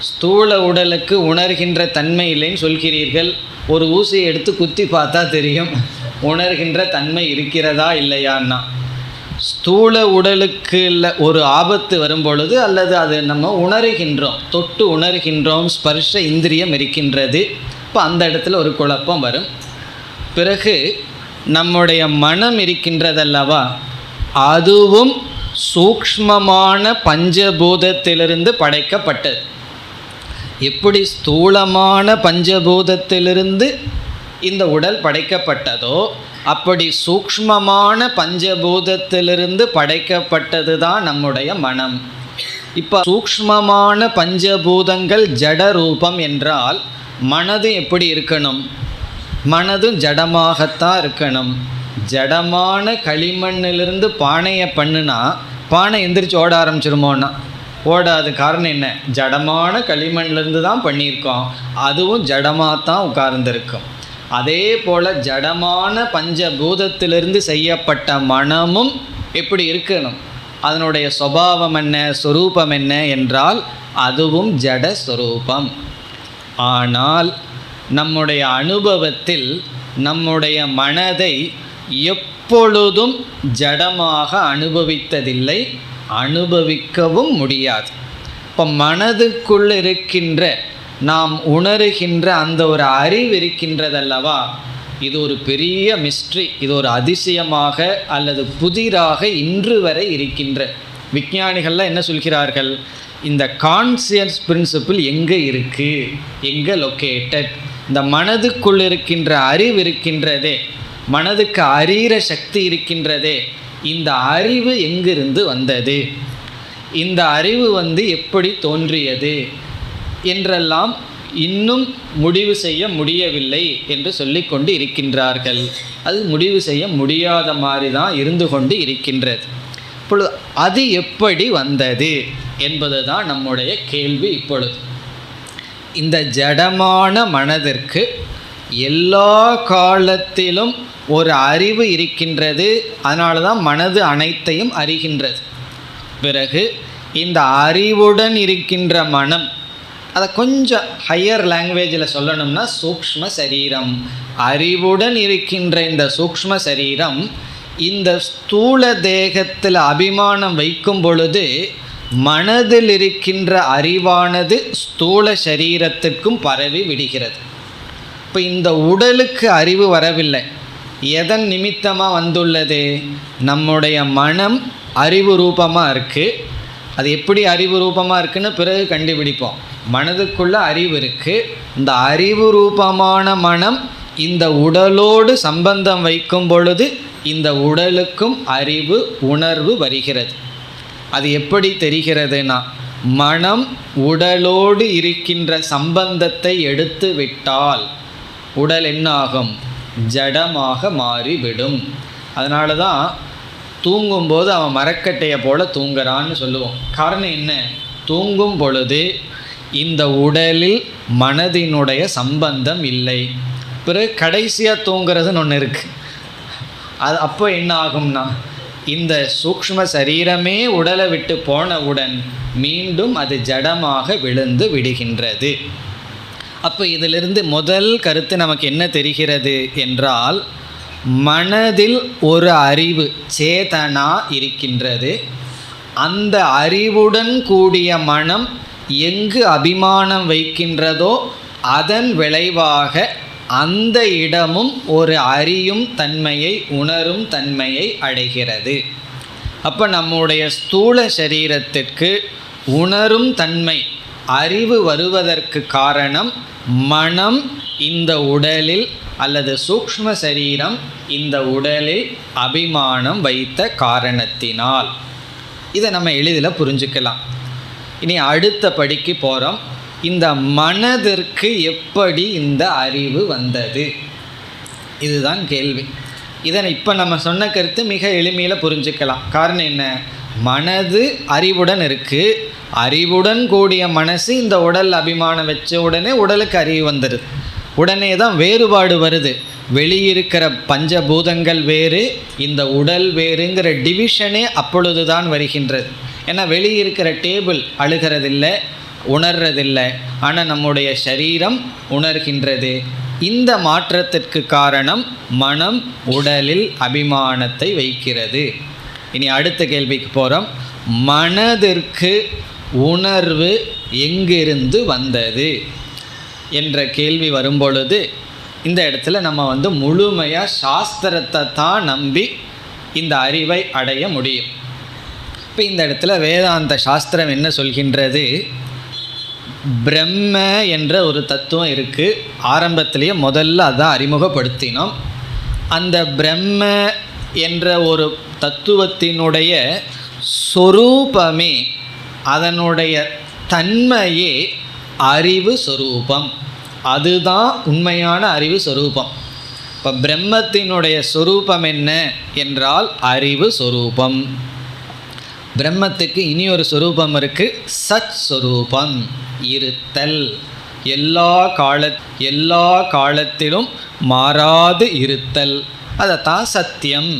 ஸ்தூல உடலுக்கு உணர்கின்ற தன்மை இல்லைன்னு சொல்கிறீர்கள். ஒரு ஊசியை எடுத்து குத்தி பார்த்தா தெரியும் உணர்கின்ற தன்மை இருக்கிறதா இல்லையான்னா. ஸ்தூல உடலுக்கு ஒரு ஆபத்து வரும்பொழுது, அல்லது அது நம்ம உணர்கின்றோம், தொட்டு உணர்கின்றோம், ஸ்பர்ஷ இந்திரியம் இருக்கின்றது. இப்போ அந்த இடத்துல ஒரு குழப்பம் வரும். பிறகு நம்முடைய மனம் இருக்கின்றதல்லவா, அதுவும் சூக்ஷ்மமான பஞ்சபூதத்திலிருந்து படைக்கப்பட்டது. எப்படி ஸ்தூலமான பஞ்சபூதத்திலிருந்து இந்த உடல் படைக்கப்பட்டதோ, அப்படி சூக்ஷ்மமான பஞ்சபூதத்திலிருந்து படைக்கப்பட்டது தான் நம்முடைய மனம். இப்போ சூக்ஷ்மமான பஞ்சபூதங்கள் ஜட ரூபம் என்றால், மனது எப்படி இருக்கணும்? மனதும் ஜடமாகத்தான் இருக்கணும். ஜடமான களிமண்ணிலிருந்து பானையை பண்ணுனா பானை எந்திரிச்சு ஓட ஆரம்பிச்சிருமோன்னா ஓடாது. காரணம் என்ன? ஜடமான களிமண்லேருந்து தான் பண்ணியிருக்கோம், அதுவும் ஜடமாக தான் உட்கார்ந்துருக்கும். அதே போல் ஜடமான பஞ்சபூதத்திலிருந்து செய்யப்பட்ட மனமும் எப்படி இருக்கணும்? அதனுடைய சுபாவம் என்ன, சொரூபம் என்ன என்றால் அதுவும் ஜட சொரூபம். ஆனால் நம்முடைய அனுபவத்தில் நம்முடைய மனதை எப்பொழுதும் ஜடமாக அனுபவித்ததில்லை, அனுபவிக்கவும் முடியாது. இப்போ மனதுக்குள் இருக்கின்ற நாம் உணருகின்ற அந்த ஒரு அறிவு இருக்கின்றதல்லவா, இது ஒரு பெரிய மிஸ்ட்ரி, இது ஒரு அதிசயமாக அல்லது புதிராக இன்று வரை இருக்கின்ற. விஞ்ஞானிகள்லாம் என்ன சொல்கிறார்கள்? இந்த கான்சியஸ் பிரின்சிபிள் எங்கே இருக்குது, எங்கே லொக்கேட்டட்? இந்த மனதுக்குள் இருக்கின்ற அறிவு இருக்கின்றதே, மனதுக்கு அறிகிற சக்தி இருக்கின்றதே, இந்த அறிவு எங்கிருந்து வந்தது, இந்த அறிவு எப்படி தோன்றியது என்றெல்லாம் இன்னும் முடிவு செய்ய முடியவில்லை என்று சொல்லிக்கொண்டு இருக்கின்றார்கள். அது முடிவு செய்ய முடியாத மாதிரி தான் இருந்து கொண்டு இருக்கின்றது. இப்பொழுது அது எப்படி வந்தது என்பது தான் நம்முடைய கேள்வி. இப்பொழுது இந்த ஜடமான மனதிற்கு எல்லா காலத்திலும் ஒரு அறிவு இருக்கின்றது, அதனால தான் மனது அனைத்தையும் அறிகின்றது. பிறகு இந்த அறிவுடன் இருக்கின்ற மனம், அதை கொஞ்சம் ஹையர் லாங்குவேஜில் சொல்லணும்னா சூக்ஷ்ம சரீரம். அறிவுடன் இருக்கின்ற இந்த சூக்ஷ்ம சரீரம் இந்த ஸ்தூல தேகத்தில் அபிமானம் வைக்கும் பொழுது மனதில் இருக்கின்ற அறிவானது ஸ்தூல சரீரத்திற்கும் பரவி விடுகிறது. இப்போ இந்த உடலுக்கு அறிவு வரவில்லை, எதன் நிமித்தமாக வந்துள்ளது? நம்முடைய மனம் அறிவு ரூபமாக இருக்குது. அது எப்படி அறிவு ரூபமாக இருக்குன்னு பிறகு கண்டுபிடிப்போம். மனதுக்குள்ளே அறிவு இருக்குது, இந்த அறிவு ரூபமான மனம் இந்த உடலோடு சம்பந்தம் வைக்கும் பொழுது இந்த உடலுக்கும் அறிவு உணர்வு வருகிறது. அது எப்படி தெரிகிறதுனா, மனம் உடலோடு இருக்கின்ற சம்பந்தத்தை எடுத்து விட்டால் உடல் என்னாகும்? ஜடமாக மாறிவிடும். அதனால தான் தூங்கும்போது அவன் மரக்கட்டையை போல தூங்குறான்னு சொல்லுவோம். காரணம் என்ன? தூங்கும் பொழுது இந்த உடலில் மனதினுடைய சம்பந்தம் இல்லை. பிறகு கடைசியாக தூங்குறதுன்னு ஒன்று இருக்குது. அது அப்போ என்ன ஆகும்னா, இந்த சூக்ஷ்ம சரீரமே உடலை விட்டு போனவுடன் மீண்டும் அது ஜடமாக விழுந்து விடுகின்றது. அப்போ இதிலிருந்து முதல் கருத்து நமக்கு என்ன தெரிகிறது என்றால், மனதில் ஒரு அறிவு சேதனா இருக்கின்றது. அந்த அறிவுடன் கூடிய மனம் எங்கு அபிமானம் வைக்கின்றதோ அதன் விளைவாக அந்த இடமும் ஒரு அறியும் தன்மையை, உணரும் தன்மையை அடைகிறது. அப்போ நம்முடைய ஸ்தூல சரீரத்திற்கு உணரும் தன்மை, அறிவு வருவதற்கு காரணம் மனம் இந்த உடலில் அல்லது சூக்ஷ்ம சரீரம் இந்த உடலில் அபிமானம் வைத்த காரணத்தினால். இதை நம்ம எளிதில் புரிஞ்சுக்கலாம். இனி அடுத்த படிக்கு போகிறோம். இந்த மனதிற்கு எப்படி இந்த அறிவு வந்தது, இதுதான் கேள்வி. இதனை இப்போ நம்ம சொன்ன கருத்து மிக எளிமையில் புரிஞ்சுக்கலாம். காரணம் என்ன? மனது அறிவுடன் இருக்குது, அறிவுடன் கூடிய மனசு இந்த உடல் அபிமானம் வச்ச உடனே உடலுக்கு அறிவு வந்துடுது. உடனே தான் வேறுபாடு வருது. வெளியிருக்கிற பஞ்சபூதங்கள் வேறு, இந்த உடல் வேறுங்கிற டிவிஷனே அப்பொழுது தான் வருகின்றது. ஏன்னா வெளியிருக்கிற டேபிள் அழுகிறதில்லை, உணர்றதில்லை, ஆனால் நம்முடைய சரீரம் உணர்கின்றது. இந்த மாற்றத்திற்கு காரணம் மனம் உடலில் அபிமானத்தை வைக்கிறது. இனி அடுத்த கேள்விக்கு போகிறோம். மனதிற்கு உணர்வு எங்கிருந்து வந்தது என்ற கேள்வி வரும்பொழுது இந்த இடத்துல நம்ம முழுமையாக சாஸ்திரத்தை தான் நம்பி இந்த அறிவை அடைய முடியும். இப்போ இந்த இடத்துல வேதாந்த சாஸ்திரம் என்ன சொல்கின்றது? பிரம்ம என்ற ஒரு தத்துவம் இருக்குது. ஆரம்பத்திலேயே முதல்ல அதான் அறிமுகப்படுத்தினோம். அந்த பிரம்ம என்ற ஒரு தத்துவத்தினுடைய சொரூபமே, அதனுடைய தன்மையே அறிவு சொரூபம். அதுதான் உண்மையான அறிவு சொரூபம். இப்போ பிரம்மத்தினுடைய சொரூபம் என்ன என்றால் அறிவு சொரூபம். பிரம்மத்துக்கு இனி ஒரு சொரூபம் இருக்குது, சத் சொரூபம், இருத்தல், எல்லா காலத்திலும் மாறாது இருத்தல். அதைத்தான் சத்தியம்.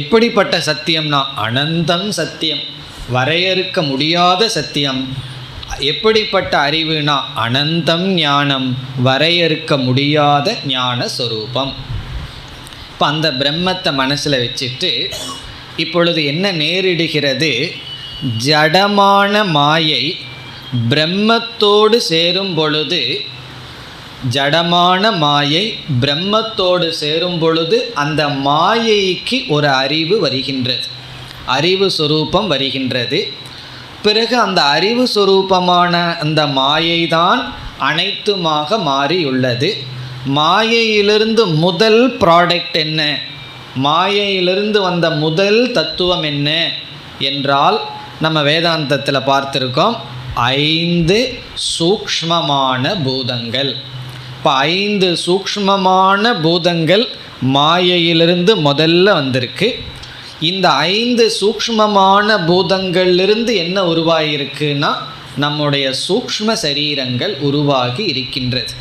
எப்படிப்பட்ட சத்தியம்னா அனந்தம் சத்தியம், வரையறுக்க முடியாத சத்தியம். எப்படிப்பட்ட அறிவுனா அனந்தம் ஞானம், வரையறுக்க முடியாத ஞான சொரூபம். இப்போ அந்த பிரம்மத்தை மனசில் வச்சுட்டு இப்பொழுது என்ன நேரிடுகிறது? ஜடமான மாயை பிரம்மத்தோடு சேரும் பொழுது, ஜடமான மாயை பிரம்மத்தோடு சேரும் பொழுது அந்த மாயைக்கு ஒரு அறிவு வருகின்றது, அறிவு சொரூபம் வருகின்றது. பிறகு அந்த அறிவு சொரூபமான அந்த மாயை தான் அனைத்துமாக மாறியுள்ளது. மாயையிலிருந்து முதல் ப்ராடக்ட் என்ன, மாயையிலிருந்து வந்த முதல் தத்துவம் என்ன என்றால், நம்ம வேதாந்தத்தில் பார்த்துருக்கோம் 5 சூக்ஷ்மமான பூதங்கள். இப்போ 5 சூக்ஷ்மமான பூதங்கள் மாயையிலிருந்து முதல்ல வந்திருக்கு. இந்த 5 சூக்ஷ்மமான பூதங்களிலிருந்து என்ன உருவாகியிருக்குன்னா நம்முடைய சூக்ஷ்ம சரீரங்கள் உருவாகி இருக்கின்றது.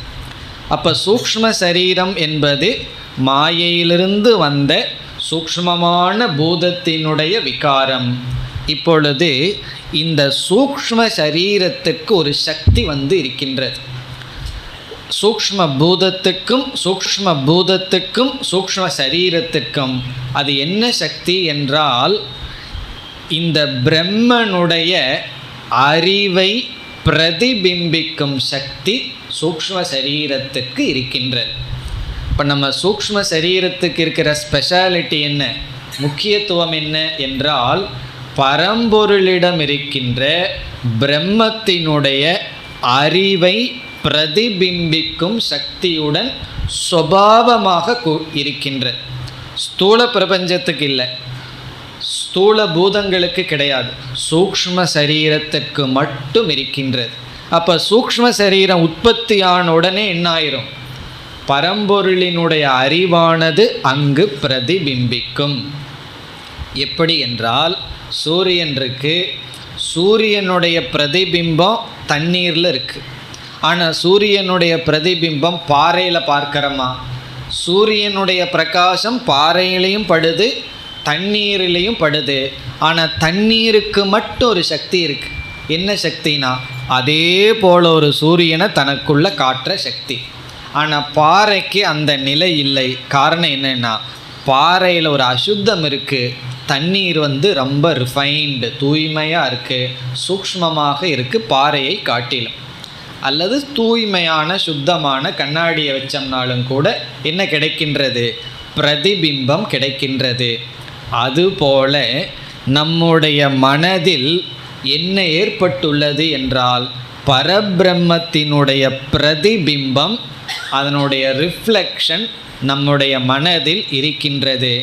அப்போ சூக்ஷ்ம சரீரம் என்பது மாயையிலிருந்து வந்த சூக்ஷ்மமான பூதத்தினுடைய விகாரம். இப்பொழுது இந்த சூக்ஷ்ம சரீரத்துக்கு ஒரு சக்தி வந்து இருக்கின்றது. சூக்ஷ்ம பூதத்துக்கும் சூக்ஷ்ம சரீரத்துக்கும் அது என்ன சக்தி என்றால், இந்த பிரம்மனுடைய அறிவை பிரதிபிம்பிக்கும் சக்தி சூக்ஷ்ம சரீரத்துக்கு இருக்கின்றது. இப்போ நம்ம சூக்ஷ்ம சரீரத்துக்கு இருக்கிற ஸ்பெஷாலிட்டி என்ன, முக்கியத்துவம் என்ன என்றால், பரம்பொருளிடம் இருக்கின்ற பிரம்மத்தினுடைய அறிவை பிரதிபிம்பிக்கும் சக்தியுடன் சுபாவமாக இருக்கின்றது. ஸ்தூல பிரபஞ்சத்துக்கு இல்லை, ஸ்தூல பூதங்களுக்கு கிடையாது, சூக்ஷ்ம சரீரத்துக்கு மட்டும் இருக்கின்றது. அப்போ சூக்ஷ்ம சரீரம் உற்பத்தியான உடனே என்ன ஆயிரும், பரம்பொருளினுடைய அறிவானது அங்கு பிரதிபிம்பிக்கும். எப்படி என்றால், சூரியன் இருக்கு, சூரியனுடைய பிரதிபிம்பம் தண்ணீரில் இருக்குது. ஆனால் சூரியனுடைய பிரதிபிம்பம் பாறையில் பார்க்கிறோமா? சூரியனுடைய பிரகாசம் பாறையிலையும் படுது, தண்ணீரிலையும் படுது. ஆனால் தண்ணீருக்கு மட்டும் ஒரு சக்தி இருக்குது. என்ன சக்தினா, அதே போல் ஒரு சூரியனை தனக்குள்ளே காட்டுற சக்தி. ஆனால் பாறைக்கு அந்த நிலை இல்லை. காரணம் என்னென்னா, பாறையில் ஒரு அசுத்தம் இருக்குது, தண்ணீர் ரொம்ப ரிஃபைன்டு தூய்மையாக இருக்குது, சூக்ஷ்மமாக இருக்குது பாறையை காட்டிலும். அல்லது தூய்மையான சுத்தமான கண்ணாடியை வச்சோம்னாலும் கூட என்ன கிடைக்கின்றது, பிரதிபிம்பம் கிடைக்கின்றது. அதுபோல நம்முடைய மனதில் என்ன ஏற்பட்டுள்ளது என்றால், பரபிரம்மத்தினுடைய பிரதிபிம்பம், அதனுடைய ரிஃப்ளெக்ஷன் நம்முடைய மனதில் இருக்கின்றது.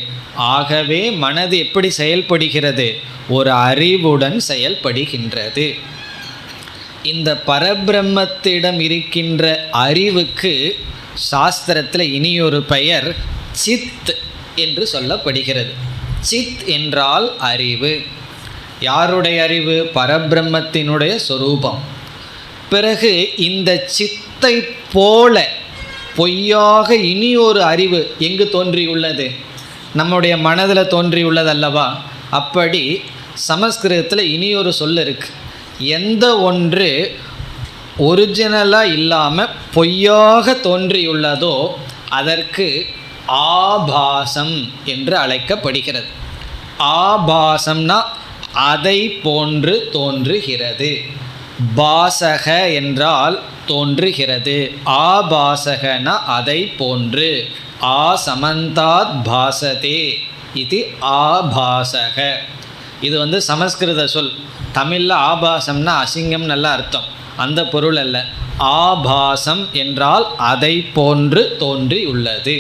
ஆகவே மனது எப்படி செயல்படுகிறது, ஒரு அறிவுடன் செயல்படுகின்றது. இந்த பரபிரம்மத்திடம் இருக்கின்ற அறிவுக்கு சாஸ்திரத்தில் இனியொரு பெயர் சித் என்று சொல்லப்படுகிறது. சித் என்றால் அறிவு. யாருடைய அறிவு? பரபிரம்மத்தினுடைய சொரூபம். பிறகு இந்த சித்தை போல பொய்யாக இனி ஒரு அறிவு எங்கு தோன்றியுள்ளது? நம்முடைய மனதில் தோன்றியுள்ளது அல்லவா? அப்படி சமஸ்கிருதத்தில் இனியொரு சொல் இருக்கு. எந்த ஒன்று ஒரிஜினலாக இல்லாமல் பொய்யாக தோன்றியுள்ளதோ அதற்கு ஆபாசம் என்று அழைக்கப்படுகிறது. ஆபாசம்னா அதை போன்று தோன்றுகிறது. பாசக என்றால் தோன்றுகிறது, ஆபாசகனா அதை போன்று. ஆசமந்தாத் பாசதே இது ஆபாசக. இது சமஸ்கிருத சொல். தமிழில் ஆபாசம்னா அசிங்கம் நல்ல அர்த்தம், அந்த பொருள் அல்ல. ஆபாசம் என்றால் அதை போன்று தோன்றியுள்ளது.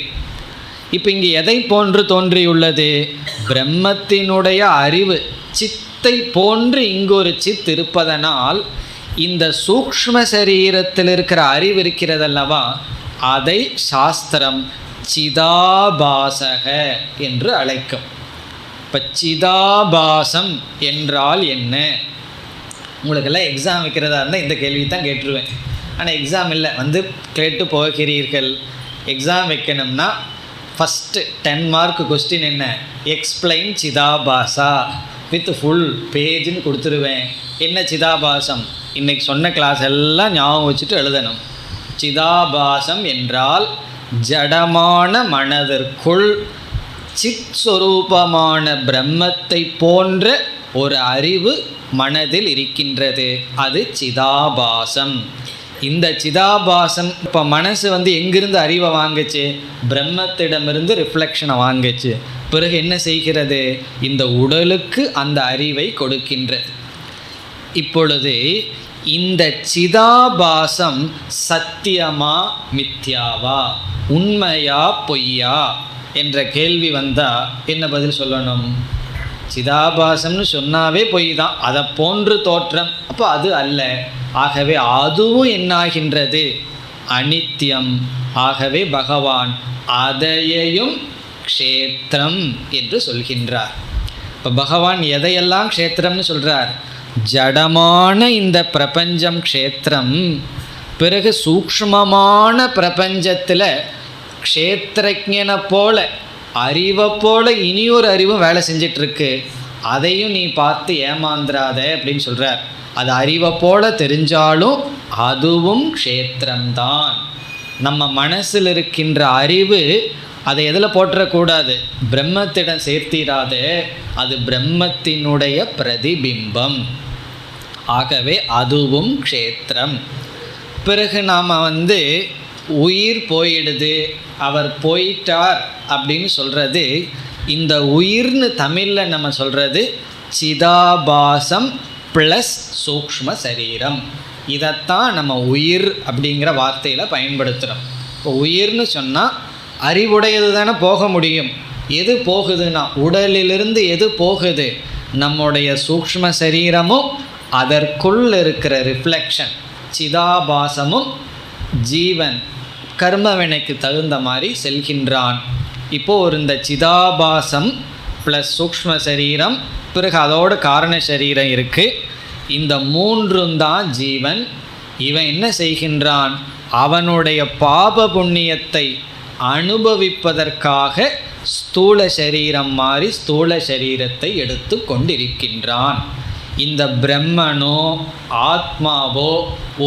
இப்போ இங்கே எதை போன்று தோன்றியுள்ளது? பிரம்மத்தினுடைய அறிவு சித்தை போன்று இங்கு ஒரு சித் இருப்பதனால் இந்த சூக்ஷ்ம சரீரத்தில் இருக்கிற அறிவு இருக்கிறதல்லவா, அதை சாஸ்திரம் சிதாபாசக என்று அழைக்கும். இப்போ சிதாபாசம் என்றால் என்ன? உங்களுக்கெல்லாம் எக்ஸாம் வைக்கிறதா இருந்தால் இந்த கேள்வி தான் கேட்டுருவேன். ஆனால் எக்ஸாம் இல்லை, வந்து கேட்டு போகிறீர்கள். எக்ஸாம் வைக்கணும்னா ஃபஸ்ட்டு 10 மார்க் கொஸ்டின் என்ன? எக்ஸ்பிளைன் சிதாபாசா வித் ஃபுல் பேஜுன்னு கொடுத்துருவேன். என்ன சிதாபாசம்? இன்றைக்கி சொன்ன கிளாஸ் எல்லாம் ஞாபகம் வச்சுட்டு எழுதணும். சிதாபாசம் என்றால் ஜடமான மனதிற்குள் சித் சொரூபமான பிரம்மத்தை போன்ற ஒரு அறிவு மனதில் இருக்கின்றது. அது சிதாபாசம். இந்த சிதாபாசம் இப்போ மனசு வந்து எங்கிருந்து அறிவை வாங்குச்சு? பிரம்மத்திடமிருந்து ரிஃப்ளெக்ஷனை வாங்குச்சு. பிறகு என்ன செய்கிறது? இந்த உடலுக்கு அந்த அறிவை கொடுக்கின்றது. இப்பொழுது இந்த சிதாபாசம் சத்தியமா மித்யாவா, உண்மையா பொய்யா என்ற கேள்வி வந்தால் என்ன பதில் சொல்லணும்? சிதாபாசம்னு சொன்னாவே பொய் தான், அதை போன்று தோற்றம், அப்போ அது அல்ல. ஆகவே அதுவும் என்னாகின்றது? அனித்தியம். ஆகவே பகவான் அதையையும் க்ஷேத்திரம் என்று சொல்கின்றார். இப்போ பகவான் எதையெல்லாம் க்ஷேத்திரம்னு சொல்கிறார்? ஜடமான இந்த பிரபஞ்சம் க்ஷேத்திரம். பிறகு சூக்ஷ்மமான பிரபஞ்சத்தில் க்ஷேத்திரஜனை போல, அறிவை போல இனியொரு அறிவும் வேலை செஞ்சிட்ருக்கு. அதையும் நீ பார்த்து ஏமாந்துராத அப்படின்னு சொல்கிறார். அது அறிவை போல தெரிஞ்சாலும் அதுவும் க்ஷேத்திரம்தான். நம்ம மனசில் இருக்கின்ற அறிவு அதை எதில் போட்டுறக்கூடாது? பிரம்மத்திடம் சேர்த்திராது. அது பிரம்மத்தினுடைய பிரதிபிம்பம். ஆகவே அதுவும் க்ஷேத்திரம். பிறகு நாம் வந்து உயிர் போயிடுது, அவர் போயிட்டார் அப்படின்னு சொல்கிறது. இந்த உயிர்னு தமிழில் நம்ம சொல்கிறது சிதாபாசம் ப்ளஸ் சூக்ஷ்ம சரீரம். இதைத்தான் நம்ம உயிர் அப்படிங்கிற வார்த்தையில் பயன்படுத்துகிறோம். இப்போ உயிர்னு சொன்னால் அறிவுடையது தானே போக முடியும். எது போகுதுன்னா உடலிலிருந்து எது போகுது? நம்முடைய சூக்ஷ்ம சரீரமும் அதற்குள் இருக்கிற ரிஃப்ளெக்ஷன் சிதாபாசமும் ஜீவன் கர்மவினைக்கு தகுந்த மாதிரி செல்கின்றான். இப்போது இந்த சிதாபாசம் ப்ளஸ் சூக்ஷ்ம சரீரம், பிறகு அதோட காரண சரீரம் இருக்குது. இந்த மூன்றும் தான் ஜீவன். இவன் என்ன செய்கின்றான்? அவனுடைய பாப புண்ணியத்தை அனுபவிப்பதற்காக ஸ்தூல சரீரம் மாறி ஸ்தூல சரீரத்தை எடுத்து கொண்டிருக்கின்றான். இந்த பிரம்மனோ ஆத்மாவோ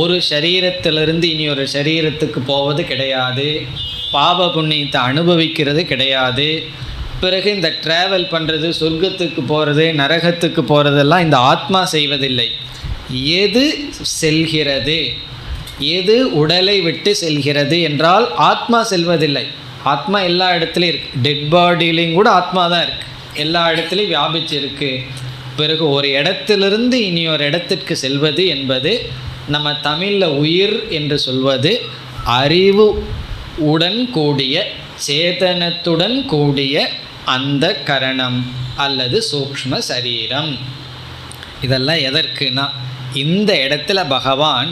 ஒரு சரீரத்திலிருந்து இனி ஒரு சரீரத்துக்கு போவது கிடையாது. பாப புண்ணியத்தை அனுபவிக்கிறது கிடையாது. பிறகு இந்த ட்ராவல் பண்ணுறது, சொர்க்கத்துக்கு போகிறது, நரகத்துக்கு போகிறதெல்லாம் இந்த ஆத்மா செய்வதில்லை. எது செல்கிறது, எது உடலை விட்டு செல்கிறது என்றால் ஆத்மா செல்வதில்லை. ஆத்மா எல்லா இடத்துலையும் இருக்குது. டெட் பாடியிலையும் கூட ஆத்மா தான் இருக்குது, எல்லா இடத்துலையும் வியாபிச்சு இருக்குது. பிறகு ஒரு இடத்திலிருந்து இனி ஒரு இடத்திற்கு செல்வது என்பது நம்ம தமிழில் உயிர் என்று சொல்வது அறிவு உடன் கூடிய சேதனத்துடன் கூடிய அந்த கரணம் அல்லது சூக்ஷ்ம சரீரம். இதெல்லாம் எதற்குனா இந்த இடத்துல பகவான்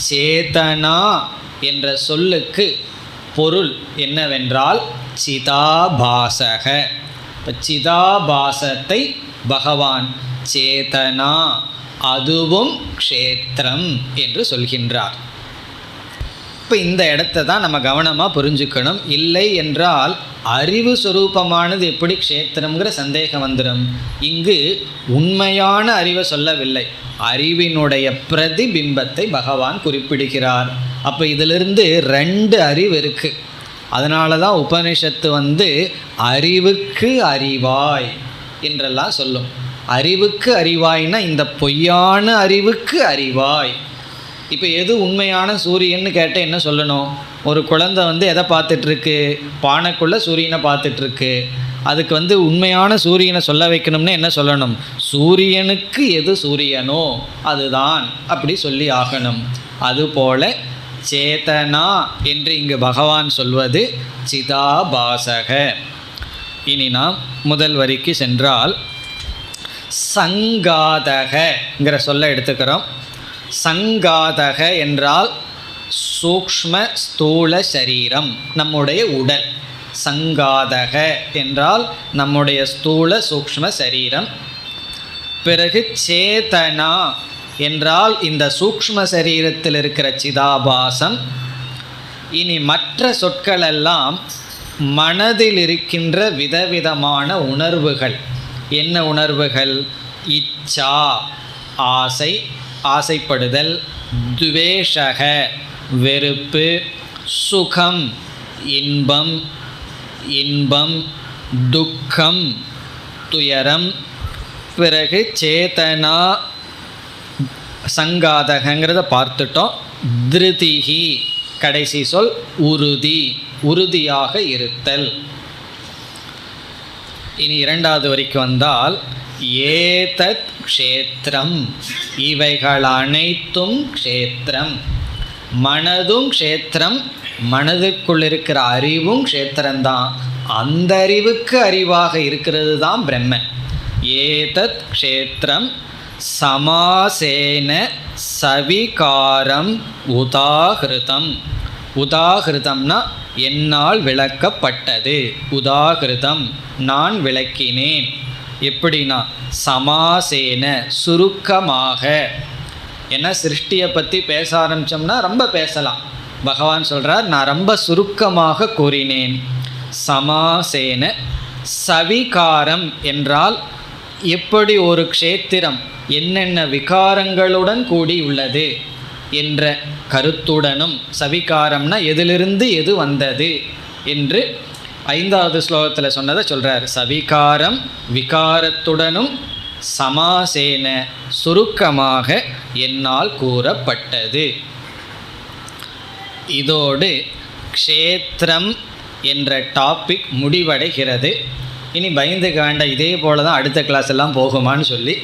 சேதனா என்ற சொல்லுக்கு பொருள் என்னவென்றால் சிதாபாசக. சிதாபாசத்தை பகவான் சேதனா அதுவும் க்ஷேத்திரம் என்று சொல்கின்றார். இப்போ இந்த இடத்த தான் நம்ம கவனமாக புரிஞ்சுக்கணும். இல்லை என்றால் அறிவு சுரூபமானது எப்படி க்ஷேத்திரங்கிற சந்தேகம் வந்துடும். இங்கு உண்மையான அறிவை சொல்லவில்லை, அறிவினுடைய பிரதிபிம்பத்தை பகவான் குறிப்பிடுகிறார். அப்போ இதிலிருந்து 2 அறிவு இருக்குது. அதனால தான் உபனிஷத்து அறிவுக்கு அறிவாய் என்றெல்லாம் சொல்லும். அறிவுக்கு அறிவாய்னா இந்த பொய்யான அறிவுக்கு அறிவாய். இப்போ எது உண்மையான சூரியன்னு கேட்டால் என்ன சொல்லணும்? ஒரு குழந்தை எதை பார்த்துட்ருக்கு? பானைக்குள்ளே சூரியனை பார்த்துட்ருக்கு. அதுக்கு உண்மையான சூரியனை சொல்ல வைக்கணும்னா என்ன சொல்லணும்? சூரியனுக்கு எது சூரியனோ அதுதான் அப்படி சொல்லி ஆகணும். அதுபோல சேதனா என்று இங்கு பகவான் சொல்வது சிதாபாசக. இனி நாம் முதல் வரிக்கு சென்றால் சங்காதகங்கிற சொல்ல எடுத்துக்கிறோம். சங்காதக என்றால் சூக்ஷ்ம ஸ்தூல சரீரம், நம்முடைய உடல். சங்காதக என்றால் நம்முடைய ஸ்தூல சூக்ஷ்ம சரீரம். பிறகு சேதனா என்றால் இந்த சூக்ஷ்ம சரீரத்தில் இருக்கிற சிதாபாசம். இனி மற்ற சொற்களெல்லாம் மனதில் இருக்கின்ற விதவிதமான உணர்வுகள். என்ன உணர்வுகள்? இச்சா ஆசை, ஆசைப்படுதல், துவேஷக வெறுப்பு, சுகம் இன்பம், இன்பம், துக்கம் துயரம். பிறகு சேதனா சங்காதகங்கிறத பார்த்துட்டோம். திருதிகி கடைசி சொல் உறுதி, உறுதியாக இருத்தல். இனி இரண்டாவது வரைக்கும் வந்தால் ஏதத் க்ஷேத்திரம், இவைகள் அனைத்தும் க்ஷேத்திரம். மனதும் க்ஷேத்திரம், மனதுக்குள் இருக்கிற அறிவும் க்ஷேத்திரம்தான். அந்த அறிவுக்கு அறிவாக இருக்கிறது தான் பிரம்மன். ஏதத் க்ஷேத்திரம் சமாசேன சவிகாரம் உதாகிருதம். உதாகிருதம்னா என்னால் விளக்கப்பட்டது. உதாகிருதம் நான் விளக்கினேன். எப்படின்னா சமாசேன சுருக்கமாக. ஏன்னா சிருஷ்டியை பற்றி பேச ஆரம்பித்தோம்னா ரொம்ப பேசலாம். பகவான் சொல்கிறார், நான் ரொம்ப சுருக்கமாக கூறினேன். சமாசேன சவிகாரம் என்றால் எப்படி ஒரு க்ஷேத்திரம் என்னென்ன விகாரங்களுடன் கூடி உள்ளது என்ற கருத்துடனும், சவிகாரம்னா எதிலிருந்து எது வந்தது என்று 5வது ஸ்லோகத்தில் சொன்னதை சொல்கிறார். சவிகாரம் விகாரத்துடனும் சமாசேன சுருக்கமாக என்னால் கூறப்பட்டது. இதோடு க்ஷேத்திரம் என்ற டாபிக் முடிவடைகிறது. இனி பயந்துக்க வேண்டாம், இதே போல தான் அடுத்த கிளாஸ் எல்லாம் போகுமான்னு சொல்லி.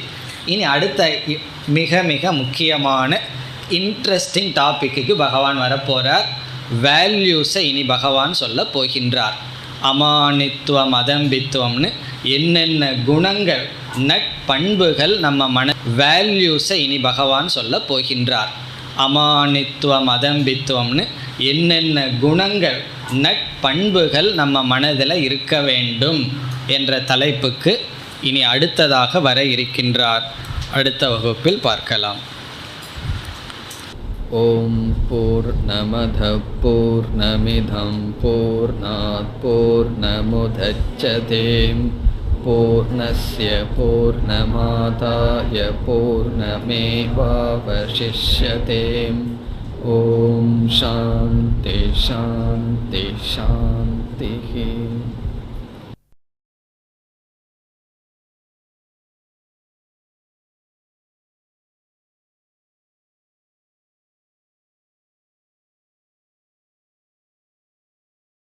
இனி அடுத்த மிக மிக முக்கியமான இன்ட்ரெஸ்டிங் டாப்பிக்கு பகவான் வரப்போகிறார். வேல்யூஸை இனி பகவான் சொல்ல போகின்றார். அமானித்துவம் அதம்பித்துவம்னு என்னென்ன குணங்கள் நட்பண்புகள் நம்ம வேல்யூஸை இனி பகவான் சொல்ல போகின்றார். அமானித்துவம் அதம்பித்துவம்னு என்னென்ன குணங்கள் நட்பண்புகள் நம்ம மனதில் இருக்க வேண்டும் என்ற தலைப்புக்கு இனி அடுத்ததாக வர இருக்கின்றார். அடுத்த வகுப்பில் பார்க்கலாம். ஓம் பூர்ணமத பூர்ணமிதம் பூர்ணாத் பூர்ணமுதச்யதே பூர்ணஸ்ய பூர்ணமாதாய பூர்ணமேவாவசிஷ்யதே. ஓம் சாந்தி சாந்தி சாந்தி.